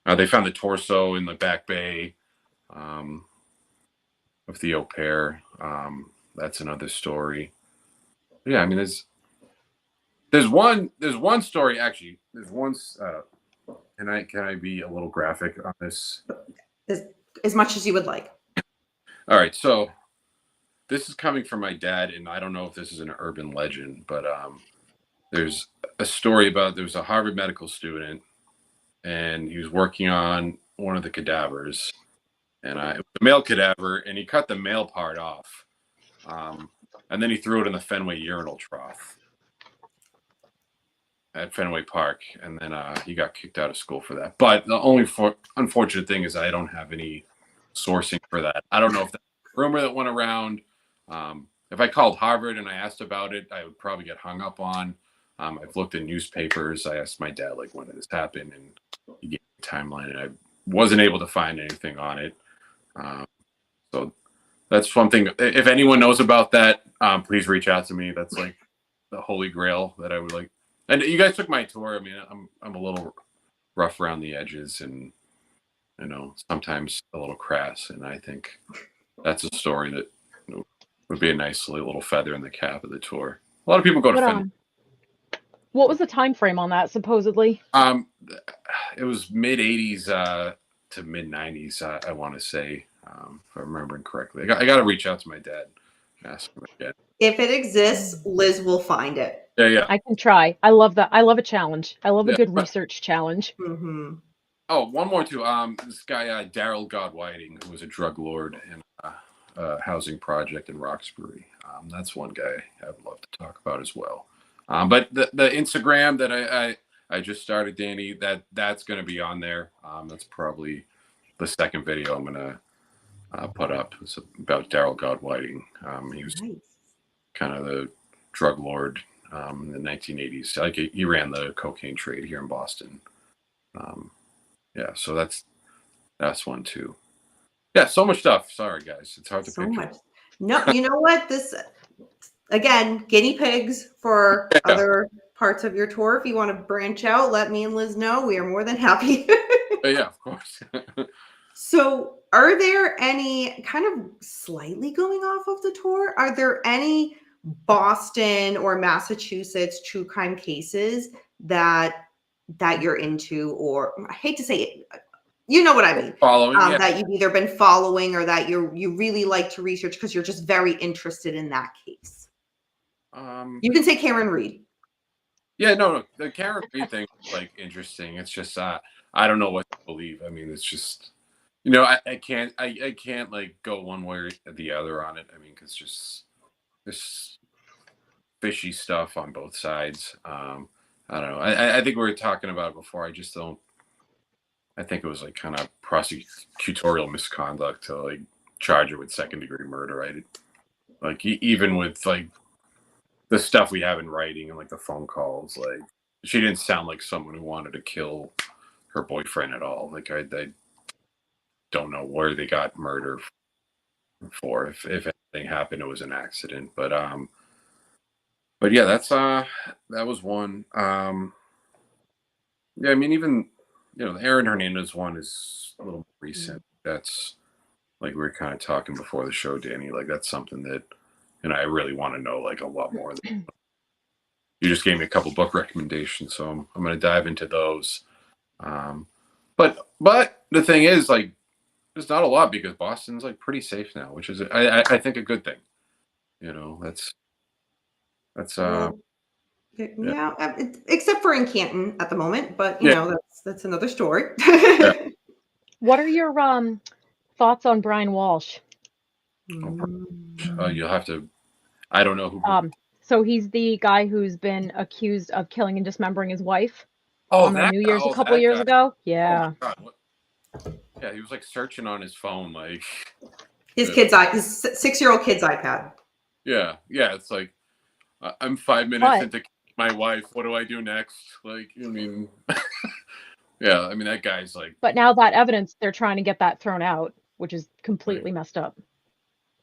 They found the torso in the back bay um, of the au pair. That's another story. Yeah, I mean, there's one story actually. There's one. Can I be a little graphic on this? As much as you would like. All right, so this is coming from my dad, and I don't know if this is an urban legend, but there's a story about there was a Harvard medical student, and he was working on one of the cadavers, and it was a male cadaver, and he cut the male part off, and then he threw it in the Fenway urinal trough at Fenway Park, and then he got kicked out of school for that. But the only unfortunate thing is I don't have any sourcing for that. I don't know if that's a rumor that went around. If I called Harvard and I asked about it, I would probably get hung up on. I've looked in newspapers. I asked my dad, like, when did this happen? And he gave me a timeline, and I wasn't able to find anything on it. So that's something. If anyone knows about that, please reach out to me. That's like the holy grail that I would like. And you guys took my tour. I mean, I'm a little rough around the edges, and you know, sometimes a little crass. And I think that's a story that, you know, would be a nice little feather in the cap of the tour. A lot of people go to Fenway. What was the time frame on that, supposedly? It was mid '80s to mid '90s. I want to say, if I'm remembering correctly. I got to reach out to my dad and ask him again. If it exists, Liz will find it. Yeah. I can try. I love that. I love a challenge. I love a good research challenge. Mm-hmm. Oh, one more too. This guy Daryl Godwhiding, who was a drug lord in a housing project in Roxbury. That's one guy I'd love to talk about as well. But the Instagram that I just started, Danny, that's going to be on there. That's probably the second video I'm going to put up. It's about Daryl Godwhiding. He was kind of the drug lord in the 1980s. Like he ran the cocaine trade here in Boston. Yeah, so that's one too. Yeah, so much stuff. Sorry, guys, it's hard to So picture. much. No, you know what? This again, guinea pigs for Yeah. other parts of your tour. If you want to branch out, let me and Liz know. We are more than happy. Yeah, of course. So, are there any kind of slightly going off of the tour? Are there any Boston or Massachusetts true crime cases that you're into, or I hate to say it, you know what I mean? Following, yeah. That you've either been following or that you really like to research because you're just very interested in that case. You can say Karen Reed. Yeah, no, the Karen Reed thing is like interesting. It's just I don't know what to believe. I mean, it's just I can't like go one way or the other on it. I mean, because just this fishy stuff on both sides. I don't know. I think we were talking about it before. I just don't. I think it was like kind of prosecutorial misconduct to like charge her with second-degree murder. Like even with like the stuff we have in writing and like the phone calls, like she didn't sound like someone who wanted to kill her boyfriend at all. Like I don't know where they got murder for. If anything happened, it was an accident. But yeah, that was one. Yeah, I mean even the Aaron Hernandez one is a little recent. That's like we were kind of talking before the show, Danny. Like that's something that I really want to know like a lot more. You just gave me a couple book recommendations, so I'm going to dive into those. But the thing is, like, there's not a lot because Boston's like pretty safe now, which is I think a good thing. That's Well, yeah. yeah, except for in Canton at the moment, but Yeah. That's another story. What are your thoughts on Brian Walsh? You'll have to. I don't know who. So he's the guy who's been accused of killing and dismembering his wife Oh, on the that New Year's guy. a couple That years guy. ago. Oh Yeah. my God. Yeah, he was like searching on his phone, like his 6-year-old kid's iPad. Yeah. It's like I'm 5 minutes into my wife. What do I do next? Like, I mean, yeah. I mean, that guy's like. But now that evidence, they're trying to get that thrown out, which is completely messed up.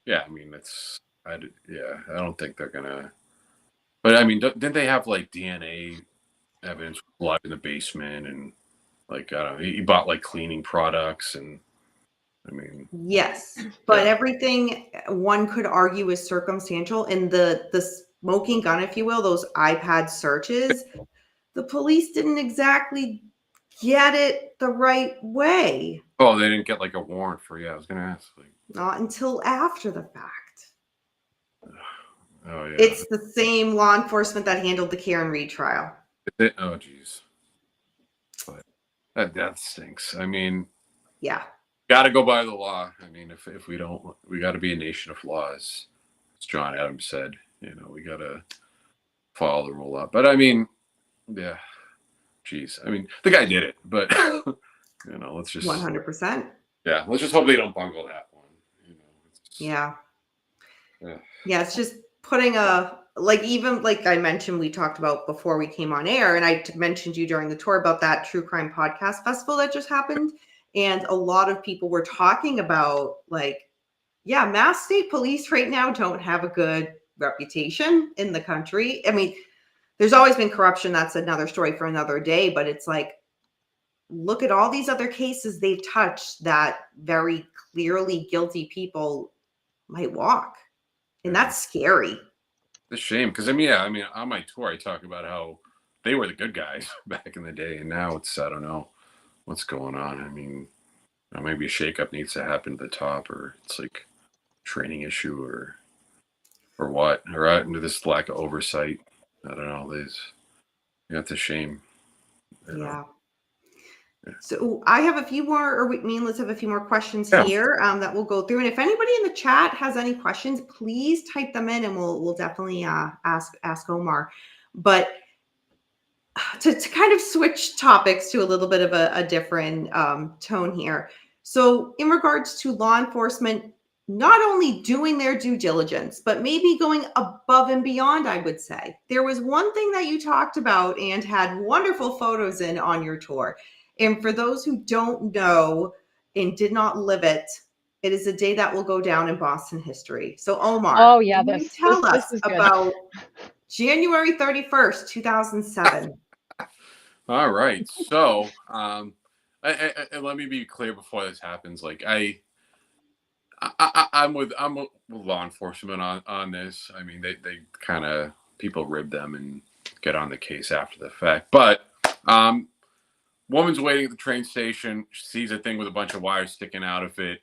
Yeah, I mean, I don't think they're gonna. But I mean, didn't they have like DNA evidence blood in the basement and like I don't know, he bought like cleaning products and I mean. Yes, but everything one could argue is circumstantial. In the smoking gun, if you will, those iPad searches, the police didn't exactly get it the right way. Oh, they didn't get like a warrant for. Yeah, I was gonna ask. Like, not until after the fact. Oh yeah, it's the same law enforcement that handled the Karen Reed trial. Oh geez, but that stinks. I mean, yeah. Got to go by the law. I mean, if we don't, we got to be a nation of laws, as John Adams said. We got to follow the rule up. But I mean, yeah, geez. I mean, the guy did it, but let's just 100%. Yeah, let's just hope they don't bungle that one. Yeah. It's just putting even like I mentioned, we talked about before we came on air, and I mentioned you during the tour about that true crime podcast festival that just happened. And a lot of people were talking about Mass State Police right now don't have a good reputation in the country. I mean, there's always been corruption. That's another story for another day. But it's like, look at all these other cases they've touched that very clearly guilty people might walk. And that's scary. It's a shame because I mean, on my tour, I talk about how they were the good guys back in the day. And now it's, I don't know what's going on. I mean, maybe a shakeup needs to happen at the top, or it's like a training issue or what, or out into this lack of oversight. I don't know. That's a shame. Yeah. So I have a few more, or me and Liz have a few more questions here that we'll go through. And if anybody in the chat has any questions, please type them in, and we'll definitely ask Omar. But to kind of switch topics to a little bit of a different tone here. So in regards to law enforcement not only doing their due diligence, but maybe going above and beyond, I would say. There was one thing that you talked about and had wonderful photos in on your tour. And for those who don't know and did not live it, it is a day that will go down in Boston history. So, Omar, Oh yeah, can you tell us is good. about January 31st, 2007? All right. So, let me be clear before this happens. Like, I'm with law enforcement on this. I mean, they kind of people rib them and get on the case after the fact. But woman's waiting at the train station, sees a thing with a bunch of wires sticking out of it,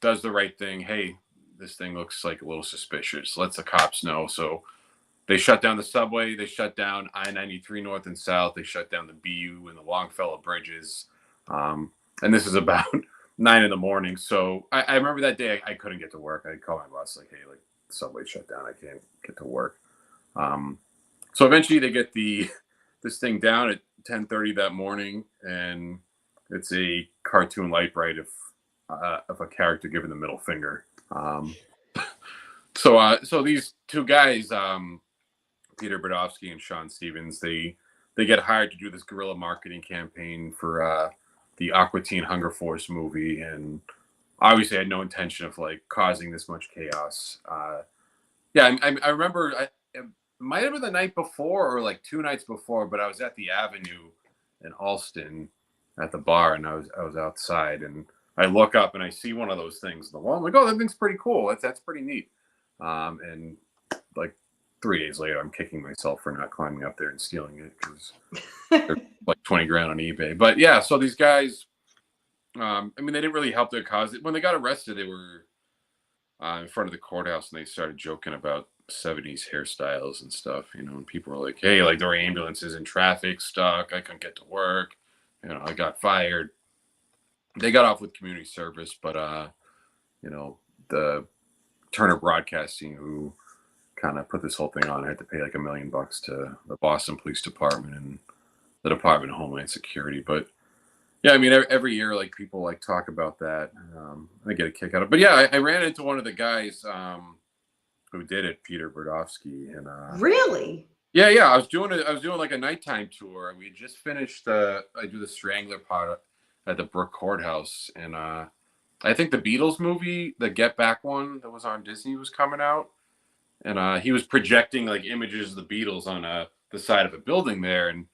does the right thing. Hey, this thing looks like a little suspicious. Lets the cops know. So they shut down the subway. They shut down I-93 north and south. They shut down the BU and the Longfellow bridges. And this is about 9 in the morning. So I remember that day I couldn't get to work. I called my boss like, hey, like subway shut down. I can't get to work. So eventually they get this thing down at 10:30 that morning, and it's a cartoon light bright of a character giving the middle finger. So these two guys, Peter Brodowski and Sean Stevens, they get hired to do this guerrilla marketing campaign for the Aqua Teen Hunger Force movie, and obviously had no intention of like causing this much chaos. I remember it might have been the night before or like 2 nights before, but I was at the Avenue in Alston at the bar, and I was outside, and I look up and I see one of those things on the wall. I'm like, oh, that thing's pretty cool. That's pretty neat. And like 3 days later, I'm kicking myself for not climbing up there and stealing it because they're like 20 grand on eBay. But yeah, so these guys, I mean, they didn't really help their cause. When they got arrested, they were in front of the courthouse, and they started joking about 70s hairstyles and stuff, and people were like, hey, like there were ambulances in traffic stuck. I couldn't get to work. I got fired. They got off with community service, but, the Turner Broadcasting, who kind of put this whole thing on, had to pay like $1 million to the Boston Police Department and the Department of Homeland Security. But yeah, I mean, every year, like people like talk about that. I get a kick out of it. But yeah, I ran into one of the guys who did it, Peter Brodowski, and Really? Yeah. I was doing like a nighttime tour. We had just finished. I do the Strangler part at the Brook Courthouse, and I think the Beatles movie, the Get Back one that was on Disney, was coming out, and he was projecting like images of the Beatles on the side of a building there, and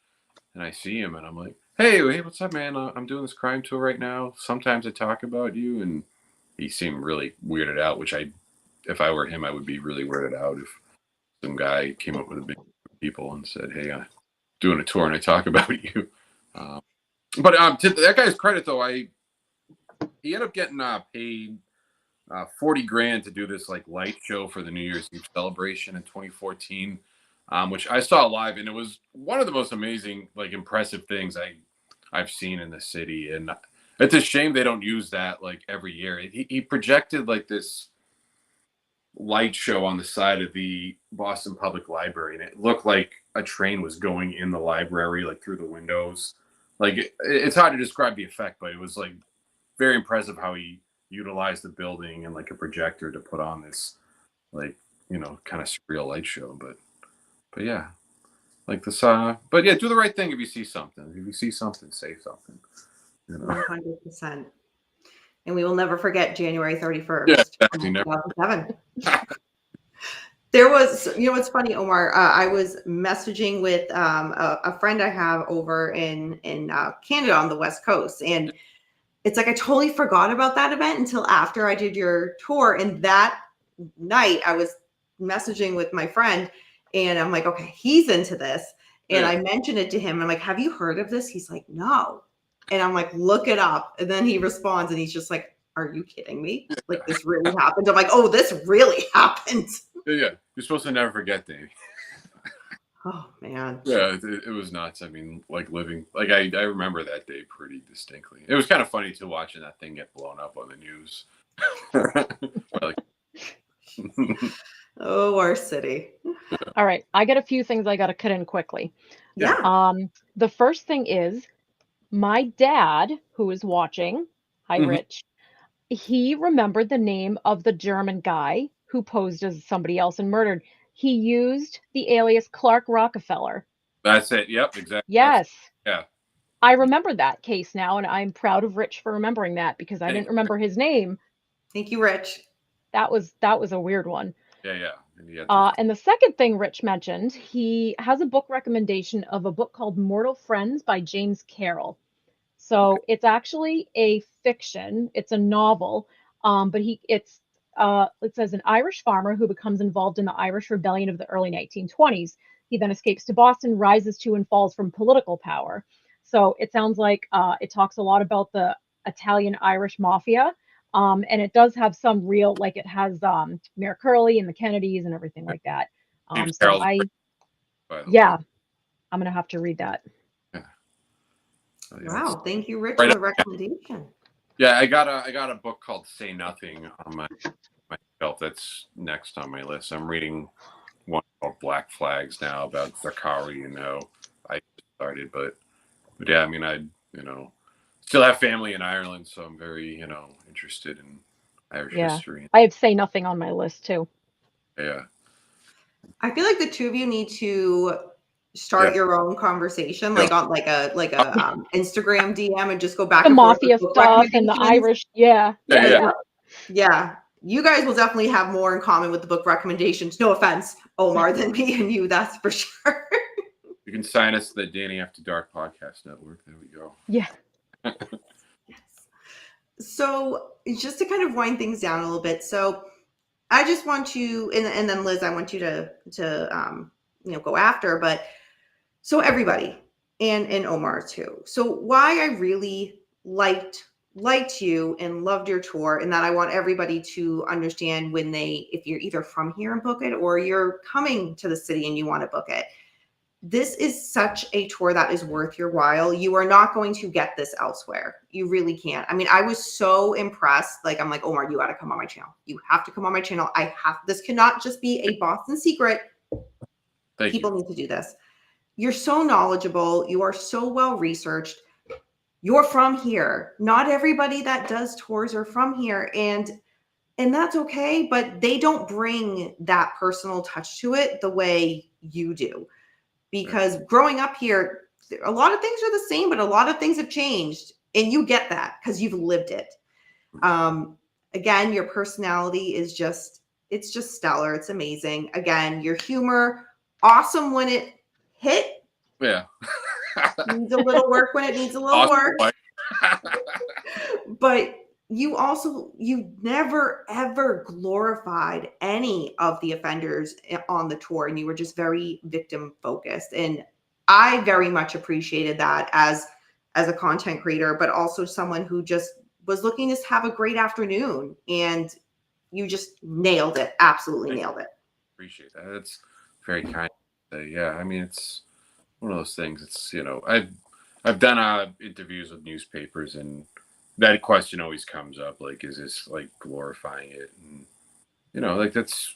I see him, and I'm like, hey, what's up, man? I'm doing this crime tour right now. Sometimes I talk about you, and he seemed really weirded out. Which if I were him, I would be really weirded out if some guy came up with a big group of people and said, hey, I'm doing a tour and I talk about you. But to that guy's credit, though, he ended up getting paid 40 grand to do this like light show for the New Year's Eve celebration in 2014, which I saw live, and it was one of the most amazing, like impressive things I've seen in the city. And it's a shame they don't use that like every year. He projected like this light show on the side of the Boston Public Library, and it looked like a train was going in the library, like through the windows. Like it's hard to describe the effect, but it was like very impressive how he utilized the building and like a projector to put on this like kind of surreal light show. But yeah, like this. But yeah, do the right thing if you see something. If you see something, say something. 100%. And we will never forget January 31st, Yeah, exactly. 2007. There was, it's funny, Omar. I was messaging with a friend I have over in Canada on the West Coast, and it's like I totally forgot about that event until after I did your tour. And that night, I was messaging with my friend, and I'm like, okay, he's into this, and I mentioned it to him. I'm like, have you heard of this? He's like, no. And I'm like, look it up. And then he responds, and he's just like, are you kidding me? Like, this really happened? I'm like, oh, this really happened. Yeah. You're supposed to never forget, Davey. Oh, man. Yeah, it was nuts. I mean, like living, like I remember that day pretty distinctly. It was kind of funny too, watching that thing get blown up on the news. Oh, our city. All right. I got a few things I got to cut in quickly. Yeah. The first thing is my dad, who is watching, hi, Rich, he remembered the name of the German guy who posed as somebody else and murdered. He used the alias Clark Rockefeller. That's it. Yep, exactly. Yes. Yeah. I remember that case now, and I'm proud of Rich for remembering that because I didn't remember his name. Thank you, Rich. That was a weird one. Yeah. And And the second thing Rich mentioned, he has a book recommendation of a book called Mortal Friends by James Carroll. So it's actually a fiction. It's a novel, but it says an Irish farmer who becomes involved in the Irish Rebellion of the early 1920s. He then escapes to Boston, rises to and falls from political power. So it sounds like it talks a lot about the Italian-Irish mafia, and it does have some real, like it has Mayor Curley and the Kennedys and everything like that. James So Carroll's great, by the way. yeah, I'm gonna have to read that. Yeah. So, yeah, Wow, thank you, Rich, right for the recommendation. Yeah, I got a book called Say Nothing on my shelf. That's next on my list. I'm reading one called Black Flags now about Zachary and how I started, but yeah, I mean, still have family in Ireland, so I'm very interested in Irish Yeah, history. I have Say Nothing on my list too. Yeah, I feel like the two of you need to start Yeah. your own conversation, Yeah. like on Instagram DM, and just go back The and forth with mafia book stuff and the recommendations. Irish, yeah. Yeah, you guys will definitely have more in common with the book recommendations. No offense, Omar, than me and you. That's for sure. You can sign us to the Danny After Dark podcast network. There we go. Yeah. Yes. So just to kind of wind things down a little bit. So I just want you, and then Liz, I want you to go after. But so everybody, and Omar too. So why I really liked you and loved your tour, and that I want everybody to understand if you're either from here and book it, or you're coming to the city and you want to book it. This is such a tour that is worth your while. You are not going to get this elsewhere. You really can't. I mean, I was so impressed. Like, I'm like, Omar, you got to come on my channel. You have to come on my channel. This cannot just be a Boston secret. People need to do this. You're so knowledgeable. You are so well researched. You're from here. Not everybody that does tours are from here. And that's okay, but they don't bring that personal touch to it the way you do. Because growing up here, a lot of things are the same, but a lot of things have changed. And you get that because you've lived it. Again, your personality is it's just stellar. It's amazing. Again, your humor, awesome when it hit. Yeah. Needs a little work when it needs a little work. But you never ever glorified any of the offenders on the tour, and you were just very victim focused. And I very much appreciated that as a content creator, but also someone who just was looking to have a great afternoon, and you just nailed it. Absolutely nailed it. Appreciate that. That's very kind. Yeah, I mean, it's one of those things. It's I've done interviews with newspapers, and that question always comes up, like, is this like glorifying it? And like that's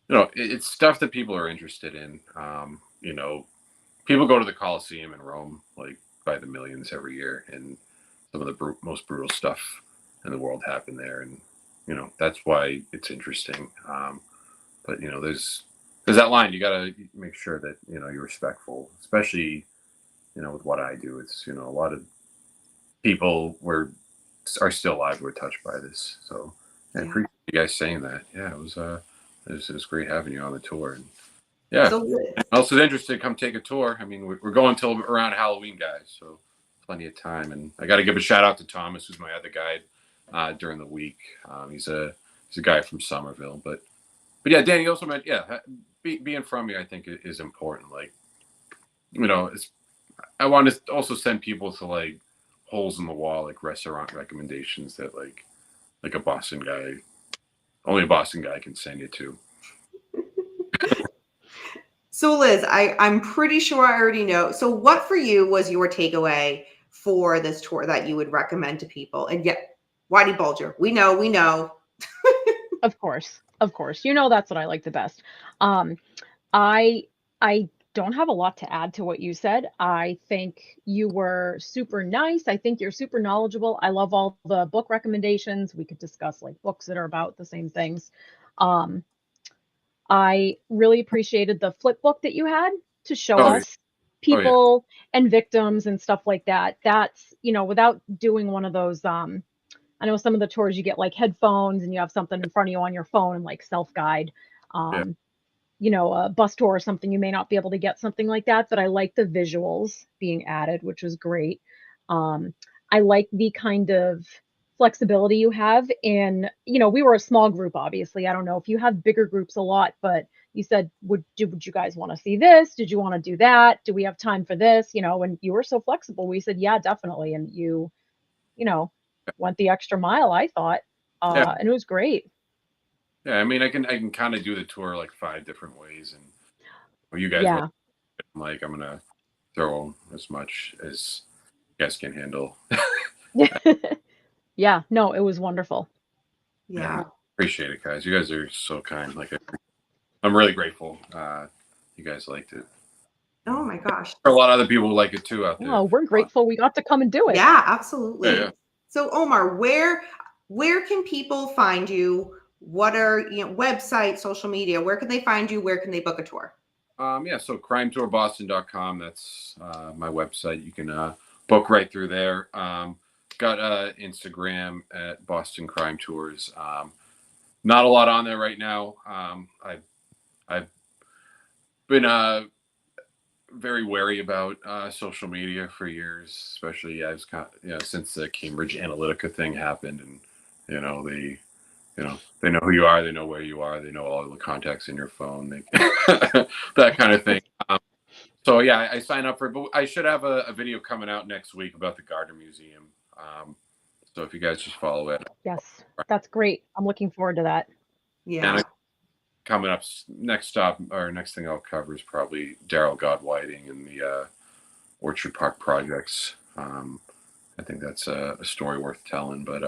it's stuff that people are interested in. People go to the Colosseum in Rome like by the millions every year, and some of the most brutal stuff in the world happened there, and that's why it's interesting. But there's that line. You got to make sure that you're respectful, especially with what I do. It's a lot of people are still alive who are touched by this. So I appreciate you guys saying that. Yeah, it was great having you on the tour. And yeah, So also interested, come take a tour. I mean, we're going till around Halloween, guys, so plenty of time. And I got to give a shout out to Thomas, who's my other guide during the week. He's a guy from Somerville, but yeah, Danny also meant being from me, I think is important. Like, I want to also send people to like holes in the wall, like restaurant recommendations that like a Boston guy, only a Boston guy can send you to. So Liz, I'm pretty sure I already know. So what for you was your takeaway for this tour that you would recommend to people? And yet, Whitey Bulger, we know. Of course. That's what I like the best. I don't have a lot to add to what you said. I think you were super nice. I think you're super knowledgeable. I love all the book recommendations. We could discuss like books that are about the same things. Um, I really appreciated the flip book that you had to show Oh, yeah. us Oh, yeah. people and victims and stuff like that. That's, without doing one of those, I know some of the tours you get like headphones and you have something in front of you on your phone and like self-guide. Yeah. Um, a bus tour or something, you may not be able to get something like that, but I like the visuals being added, which was great. Um, I like the kind of flexibility you have in, we were a small group, obviously. I don't know if you have bigger groups a lot, but you said, would you guys want to see this? Did you want to do that? Do we have time for this? And you were so flexible. We said, yeah, definitely. And you know, went the extra mile, I thought. Yeah. And it was great. Yeah. I mean, I can kind of do the tour like 5 different ways, and you guys, Yeah. like, I'm gonna throw as much as you guys can handle. Yeah, no, it was wonderful. Yeah. Appreciate it, guys. You guys are so kind. Like, I'm really grateful. You guys liked it. Oh my gosh. A lot of other people like it too out there. Oh, we're grateful we got to come and do it. Yeah, absolutely. Yeah. So Omar, where can people find you? What are, website, social media? Where can they find you? Where can they book a tour? Yeah, so crimetourboston.com. That's my website. You can book right through there. Got Instagram at Boston Crime Tours. Not a lot on there right now. I've been very wary about social media for years, especially as since the Cambridge Analytica thing happened, and they know who you are, they know where you are, they know all the contacts in your phone, that kind of thing. So yeah, I sign up for it, but I should have a video coming out next week about the Gardner Museum. So if you guys just follow it. Yes, that's great. I'm looking forward to that. Yeah. And coming up next stop or next thing I'll cover is probably Daryl Godwhiding and the Orchard Park projects. I think that's a story worth telling, but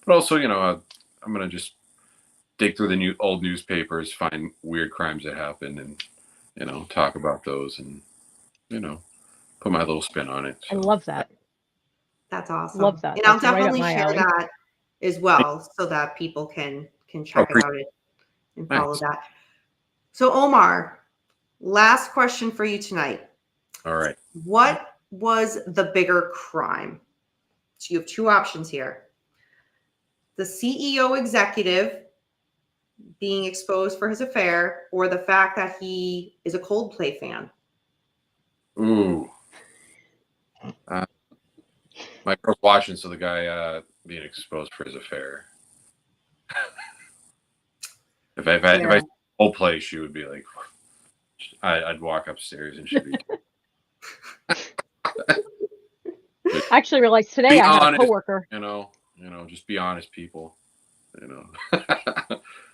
also, I'm gonna just dig through the old newspapers, find weird crimes that happen, and talk about those, and put my little spin on it. I So. love that. That's awesome. Love that. And I'll That's right up definitely my share alley. that as well so that people can check it out and follow Thanks. that. So Omar, last question for you tonight. All right. What was the bigger crime? So you have 2 options here. The CEO executive being exposed for his affair, or the fact that he is a Coldplay fan. Ooh. My girl's watching, so the guy being exposed for his affair. if I whole play, she would be like, I'd walk upstairs and she'd be. I actually realized today I had honest, a coworker. Just be honest, people.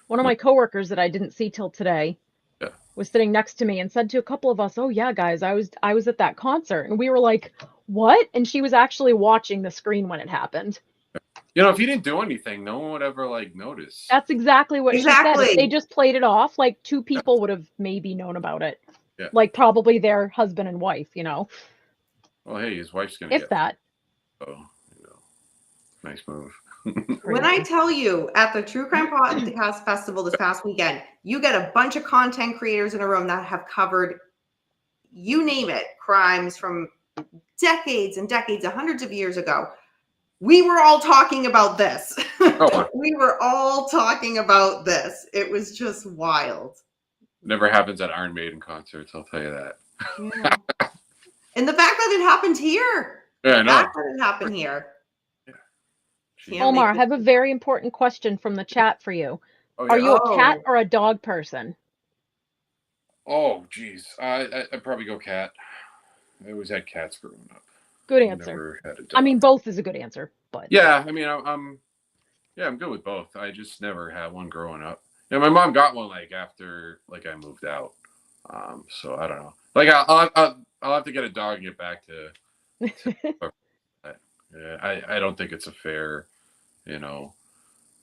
One of my coworkers that I didn't see till today was sitting next to me and said to a couple of us, "Oh yeah, guys, I was at that concert," and we were like, "What?" And she was actually watching the screen when it happened. If you didn't do anything, no one would ever notice. That's exactly what she said. If they Exactly. just played it off, like 2 people would have maybe known about it. Yeah. Like probably their husband and wife, Well, hey, his wife's gonna if that. So, nice move. When I tell you at the True Crime Podcast Festival this past weekend, you get a bunch of content creators in a room that have covered, you name it, crimes from decades and decades, hundreds of years ago. We were all talking about this. We were all talking about this. It was just wild. Never happens at Iron Maiden concerts, I'll tell you that. Yeah. And the fact that it happened here. Yeah, I know. The fact that it happened here. Yeah. Omar, I have a very important question from the chat for you. Oh, yeah. Are you a cat or a dog person? Oh, geez. I'd probably go cat. I always had cats growing up. Good answer. I mean, both is a good answer, but yeah, I mean, I'm good with both. I just never had one growing up. My mom got one after I moved out. So I don't know. I'll have to get a dog and get back to yeah, I don't think it's a fair,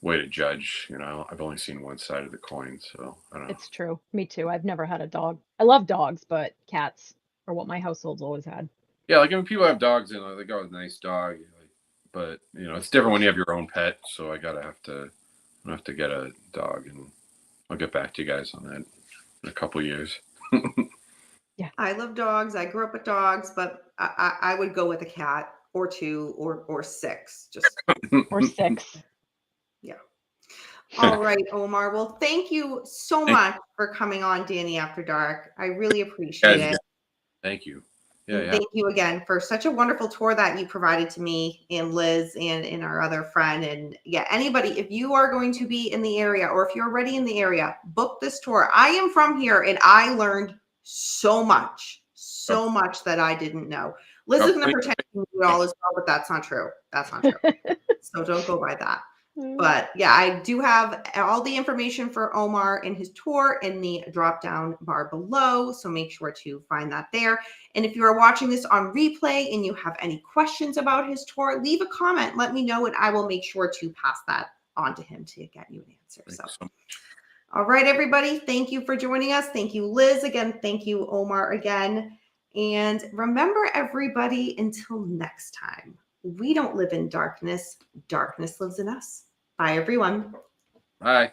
way to judge. You know, I've only seen one side of the coin, so I don't know. It's true. Me too. I've never had a dog. I love dogs, but cats are what my household's always had. Yeah, like when people have dogs, you know, they go with a nice dog, like, but you know, it's different when you have your own pet. So I have to get a dog, and I'll get back to you guys on that in a couple years. I love dogs. I grew up with dogs, but I would go with a cat or two or six. Just Or 6. yeah. All right, Omar. Well, thank you so much for coming on Danny After Dark. I really appreciate Guys, it. thank you. Yeah, And yeah. thank you again for such a wonderful tour that you provided to me and Liz and our other friend. And yeah, anybody, if you are going to be in the area or if you're already in the area, book this tour. I am from here and I learned so much that I didn't know. Liz is going to pretend to do it all as well, but that's not true. That's not true. So don't go by that. But yeah, I do have all the information for Omar and his tour in the drop down bar below. So make sure to find that there. And if you are watching this on replay and you have any questions about his tour, leave a comment. Let me know and I will make sure to pass that on to him to get you an answer. So, all right, everybody. Thank you for joining us. Thank you, Liz. Again, thank you, Omar, again. And remember, everybody, until next time, we don't live in darkness. Darkness lives in us. Bye, everyone. Bye.